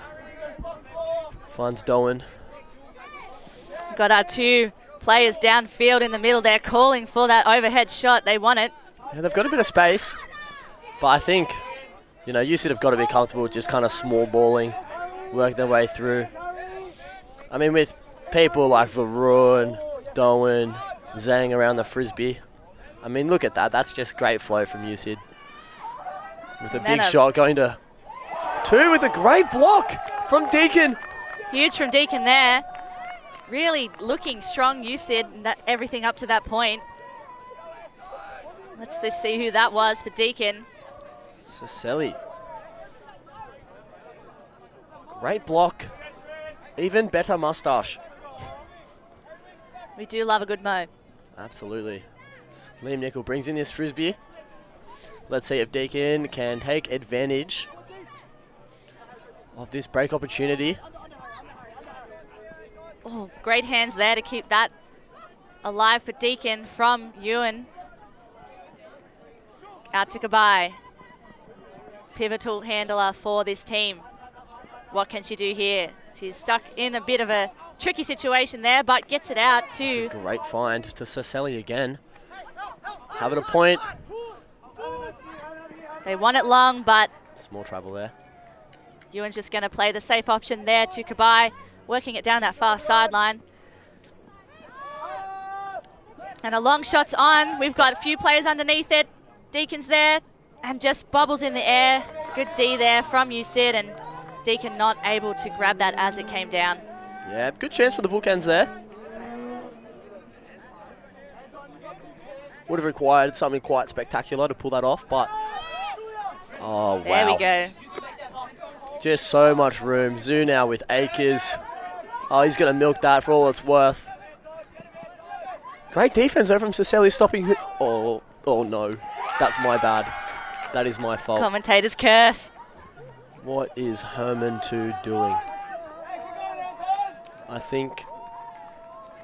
[SPEAKER 4] finds Doan.
[SPEAKER 1] Got our 2 players downfield in the middle. They're calling for that overhead shot. They want it.
[SPEAKER 4] Yeah, they've got a bit of space, but I think, you know, USyd have got to be comfortable with just kind of small balling, work their way through. I mean, with people like Varun, Doan, Zhang around the Frisbee, I mean, look at that. That's just great flow from USyd. With a big shot going to 2 with a great block from Deakin.
[SPEAKER 1] Huge from Deakin there. Really looking strong, USyd, and that everything up to that point. Let's just see who that was for Deakin.
[SPEAKER 4] Saselli. Great block. Even better mustache.
[SPEAKER 1] We do love a good mo.
[SPEAKER 4] Absolutely. Liam Nicol brings in this Frisbee. Let's see if Deakin can take advantage of this break opportunity.
[SPEAKER 1] Oh, great hands there to keep that alive for Deakin from Ewan. Out to Kabai. Pivotal handler for this team. What can she do here? She's stuck in a bit of a tricky situation there, but gets it out to...
[SPEAKER 4] It's a great find to Saselli again. Having a point.
[SPEAKER 1] They want it long, but...
[SPEAKER 4] Small trouble there.
[SPEAKER 1] Ewan's just going to play the safe option there to Kabai, working it down that far sideline. And a long shot's on. We've got a few players underneath it. Deakin's there and just bobbles in the air. Good D there from USyd, and Deakin not able to grab that as it came down.
[SPEAKER 4] Yeah, good chance for the bookends there. Would have required something quite spectacular to pull that off, but... Oh, wow.
[SPEAKER 1] There we go.
[SPEAKER 4] Just so much room. Zhu now with Akers. Oh, he's going to milk that for all it's worth. Great defense though from Saselli stopping... Oh no. That's my bad. That is my fault.
[SPEAKER 1] Commentator's curse.
[SPEAKER 4] What is Herman 2 doing? I think...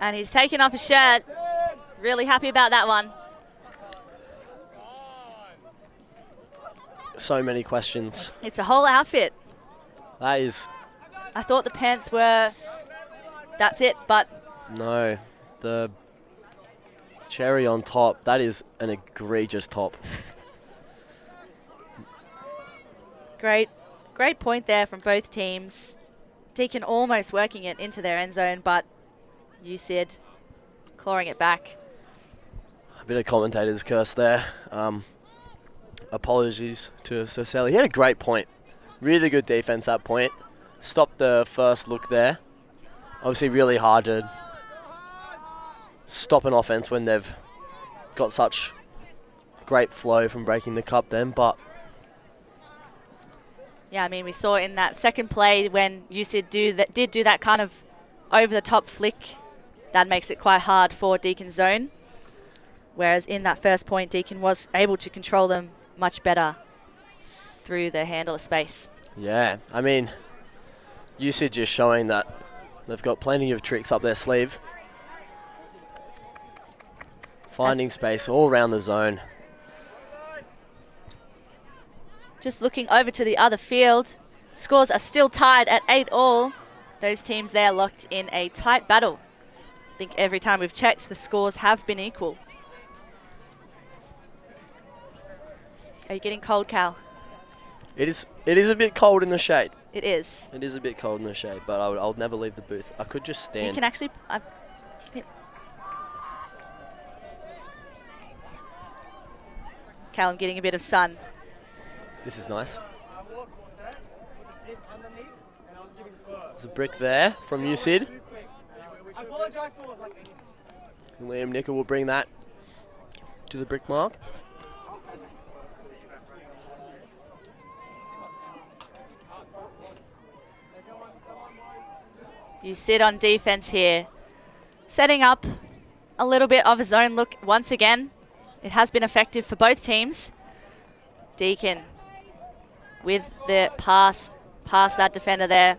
[SPEAKER 1] And he's taken off his shirt. Really happy about that one.
[SPEAKER 4] So many questions.
[SPEAKER 1] It's a whole outfit.
[SPEAKER 4] That is...
[SPEAKER 1] I thought the pants were... That's it, but...
[SPEAKER 4] No. The cherry on top, that is an egregious top.
[SPEAKER 1] Great point there from both teams. Deakin almost working it into their end zone, but USyd clawing it back.
[SPEAKER 4] A bit of commentator's curse there. Apologies to Sir Sally. He had a great point. Really good defense at point. Stopped the first look there. Obviously really hard to stop an offense when they've got such great flow from breaking the cup then, but...
[SPEAKER 1] Yeah, I mean, we saw in that second play when USyd did do that kind of over-the-top flick. That makes it quite hard for Deakin's zone. Whereas in that first point, Deakin was able to control them much better through the handle of space.
[SPEAKER 4] Yeah, I mean, USyd just showing that they've got plenty of tricks up their sleeve. Finding space all around the zone.
[SPEAKER 1] Just looking over to the other field, scores are still tied at 8-all. Those teams there locked in a tight battle. I think every time we've checked, the scores have been equal. Are you getting cold, Cal?
[SPEAKER 4] It is a bit cold in the shade.
[SPEAKER 1] It is.
[SPEAKER 4] It is a bit cold in the shade, but I'll never leave the booth. I could just stand.
[SPEAKER 1] You can actually... Cal, I'm getting a bit of sun.
[SPEAKER 4] This is nice. There's a brick there from USyd. Liam Nichol will bring that to the brick mark.
[SPEAKER 1] USyd on defense here. Setting up a little bit of a zone look once again. It has been effective for both teams. Deakin with the pass past that defender there.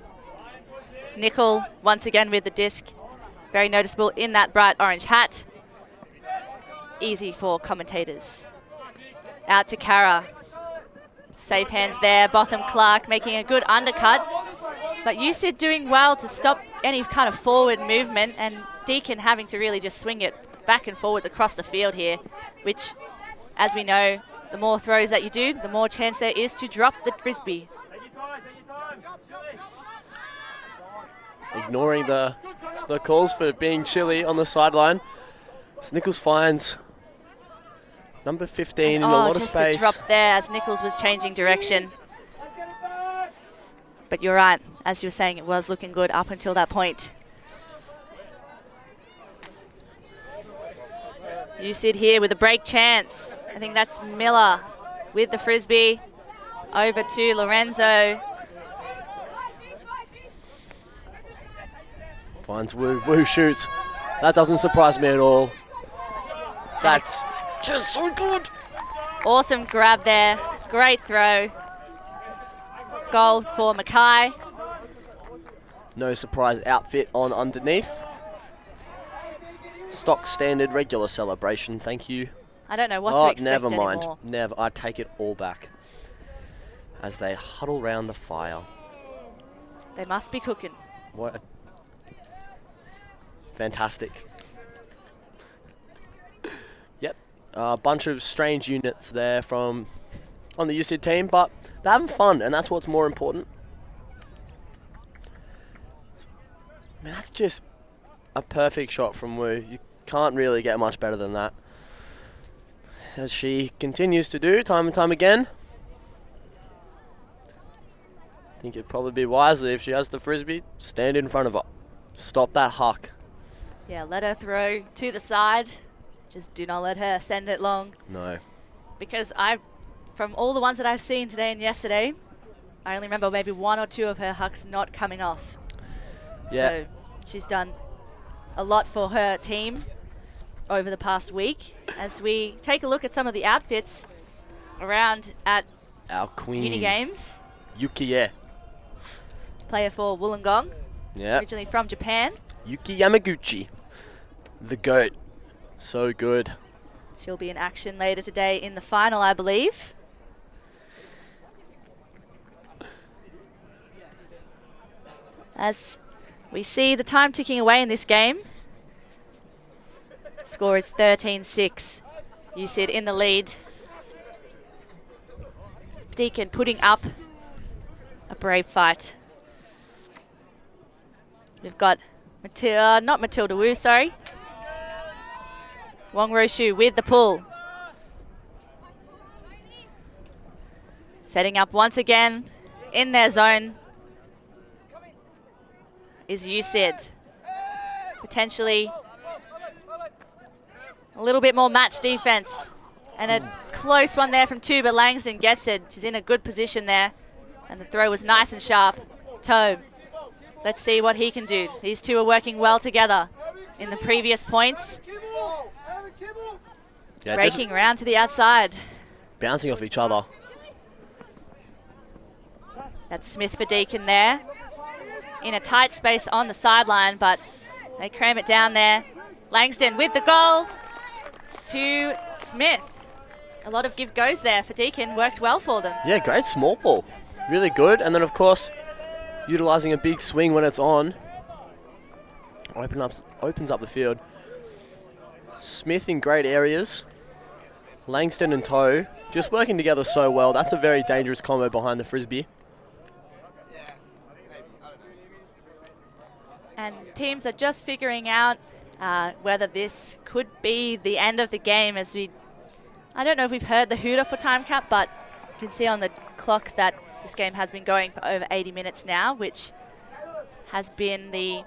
[SPEAKER 1] Nichol once again with the disc. Very noticeable in that bright orange hat. Easy for commentators. Out to Kara. Safe hands there. Botham Clark making a good undercut. But USyd doing well to stop any kind of forward movement, and Deakin having to really just swing it back and forwards across the field here, which, as we know, the more throws that you do, the more chance there is to drop the Frisbee.
[SPEAKER 4] Ignoring the calls for being chilly on the sideline. So Nichols finds number 15 in a lot of space.
[SPEAKER 1] Just a drop there as Nichols was changing direction. But you're right, as you were saying, it was looking good up until that point. USyd here with a break chance. I think that's Miller with the Frisbee. Over to Lorenzo.
[SPEAKER 4] Finds Wu. Wu shoots. That doesn't surprise me at all. That's just so good.
[SPEAKER 1] Awesome grab there. Great throw. Goal for Mackay.
[SPEAKER 4] No surprise outfit on underneath. Stock standard regular celebration, thank you.
[SPEAKER 1] I don't know what to expect
[SPEAKER 4] never mind.
[SPEAKER 1] anymore.
[SPEAKER 4] Never. I take it all back. As they huddle round the fire.
[SPEAKER 1] They must be cooking.
[SPEAKER 4] What? Fantastic. Yep. A bunch of strange units there from on the USyd team, but they're having fun, and that's what's more important. I mean, that's just a perfect shot from Wu. You can't really get much better than that. As she continues to do time and time again. I think it'd probably be wisely if she has the Frisbee, stand in front of her. Stop that huck.
[SPEAKER 1] Yeah, let her throw to the side. Just do not let her send it long.
[SPEAKER 4] No.
[SPEAKER 1] Because from all the ones that I've seen today and yesterday, I only remember maybe one or two of her hucks not coming off.
[SPEAKER 4] Yeah.
[SPEAKER 1] So she's done a lot for her team over the past week. As we take a look at some of the outfits, around at
[SPEAKER 4] Our queen.
[SPEAKER 1] Uni Games.
[SPEAKER 4] Yuki,
[SPEAKER 1] Player for Wollongong.
[SPEAKER 4] yeah.
[SPEAKER 1] Originally from Japan.
[SPEAKER 4] Yuki Yamaguchi. The GOAT. So good.
[SPEAKER 1] She'll be in action later today in the final, I believe. As we see the time ticking away in this game. Score is 13-6. USyd in the lead. Deakin putting up a brave fight. We've got not Matilda Wu, sorry. Wong Roshu with the pull. Setting up once again in their zone is USyd. Potentially a little bit more match defense. And a close one there from 2, but Langston gets it. She's in a good position there. And the throw was nice and sharp. Toe. Let's see what he can do. These two are working well together in the previous points.
[SPEAKER 4] Yeah,
[SPEAKER 1] breaking around to the outside.
[SPEAKER 4] Bouncing off each other.
[SPEAKER 1] That's Smith for Deakin there. In a tight space on the sideline, but they cram it down there. Langston with the goal to Smith. A lot of give goes there for Deakin. Worked well for them.
[SPEAKER 4] Yeah, great small ball. Really good. And then, of course, utilising a big swing when it's on. Opens up the field. Smith in great areas. Langston and Toe just working together so well. That's a very dangerous combo behind the Frisbee.
[SPEAKER 1] And teams are just figuring out whether this could be the end of the game, as I don't know if we've heard the hooter for time cap, but you can see on the clock that this game has been going for over 80 minutes now, which has been the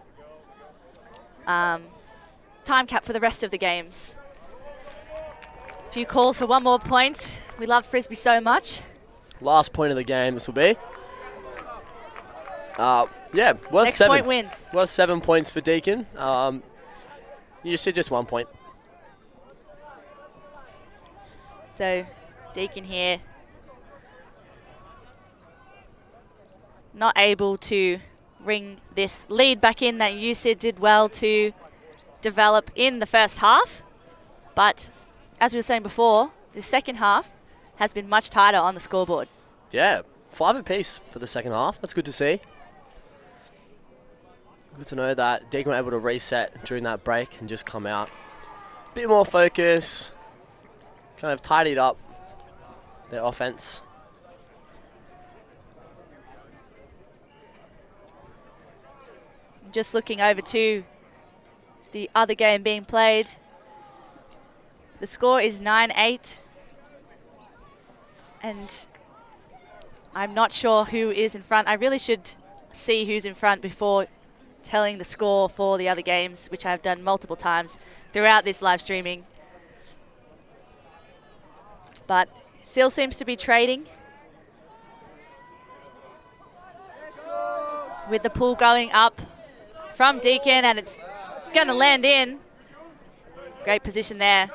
[SPEAKER 1] time cap for the rest of the games. A few calls for one more point. We love Frisbee so much.
[SPEAKER 4] Last point of the game this will be. Yeah, worth
[SPEAKER 1] Next
[SPEAKER 4] 7.
[SPEAKER 1] point wins.
[SPEAKER 4] Worth 7 points for Deakin. You should just 1 point.
[SPEAKER 1] So Deakin here not able to ring this lead back in that USyd did well to develop in the first half. But as we were saying before, the second half has been much tighter on the scoreboard.
[SPEAKER 4] Yeah, 5 apiece for the second half. That's good to see. Good to know that Deakin were able to reset during that break and just come out. Bit more focus, kind of tidied up their offense.
[SPEAKER 1] Just looking over to the other game being played. The score is 9-8. And I'm not sure who is in front. I really should see who's in front before telling the score for the other games, which I've done multiple times throughout this live streaming. But still seems to be trading. With the pull going up from Deakin, and it's going to land in. Great position there.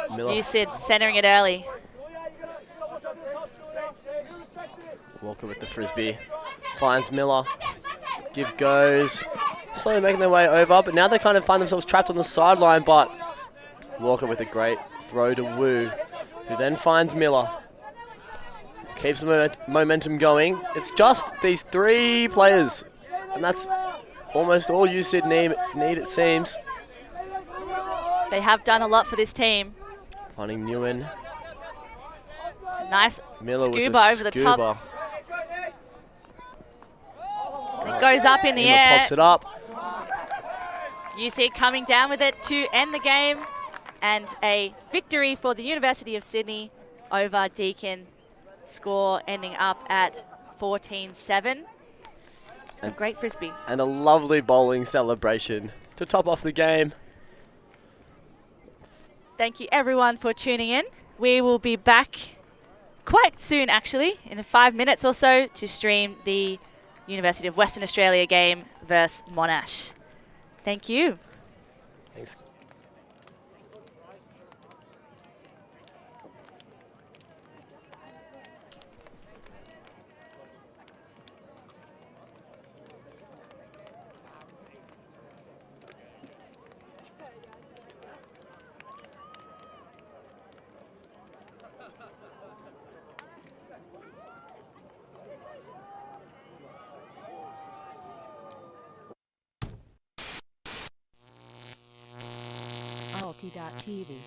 [SPEAKER 1] USyd centering it early.
[SPEAKER 4] Walker with the Frisbee. Finds Miller. Give goes. Slowly making their way over, but now they kind of find themselves trapped on the sideline, but Walker with a great throw to Wu, who then finds Miller. Keeps the momentum going. It's just these 3 players, and that's almost all USyd need, it seems.
[SPEAKER 1] They have done a lot for this team.
[SPEAKER 4] Finding Nguyen.
[SPEAKER 1] Nice
[SPEAKER 4] Miller
[SPEAKER 1] scuba
[SPEAKER 4] with
[SPEAKER 1] over the top. And it goes up in the
[SPEAKER 4] Miller
[SPEAKER 1] air.
[SPEAKER 4] pops it up.
[SPEAKER 1] USyd coming down with it to end the game, and a victory for the University of Sydney over Deakin. Score ending up at 14-7. Some great Frisbee.
[SPEAKER 4] And a lovely bowling celebration to top off the game.
[SPEAKER 1] Thank you everyone for tuning in. We will be back quite soon, actually, in 5 minutes or so, to stream the University of Western Australia game versus Monash. Thank you.
[SPEAKER 4] Thanks.
[SPEAKER 14] ULTI.TV.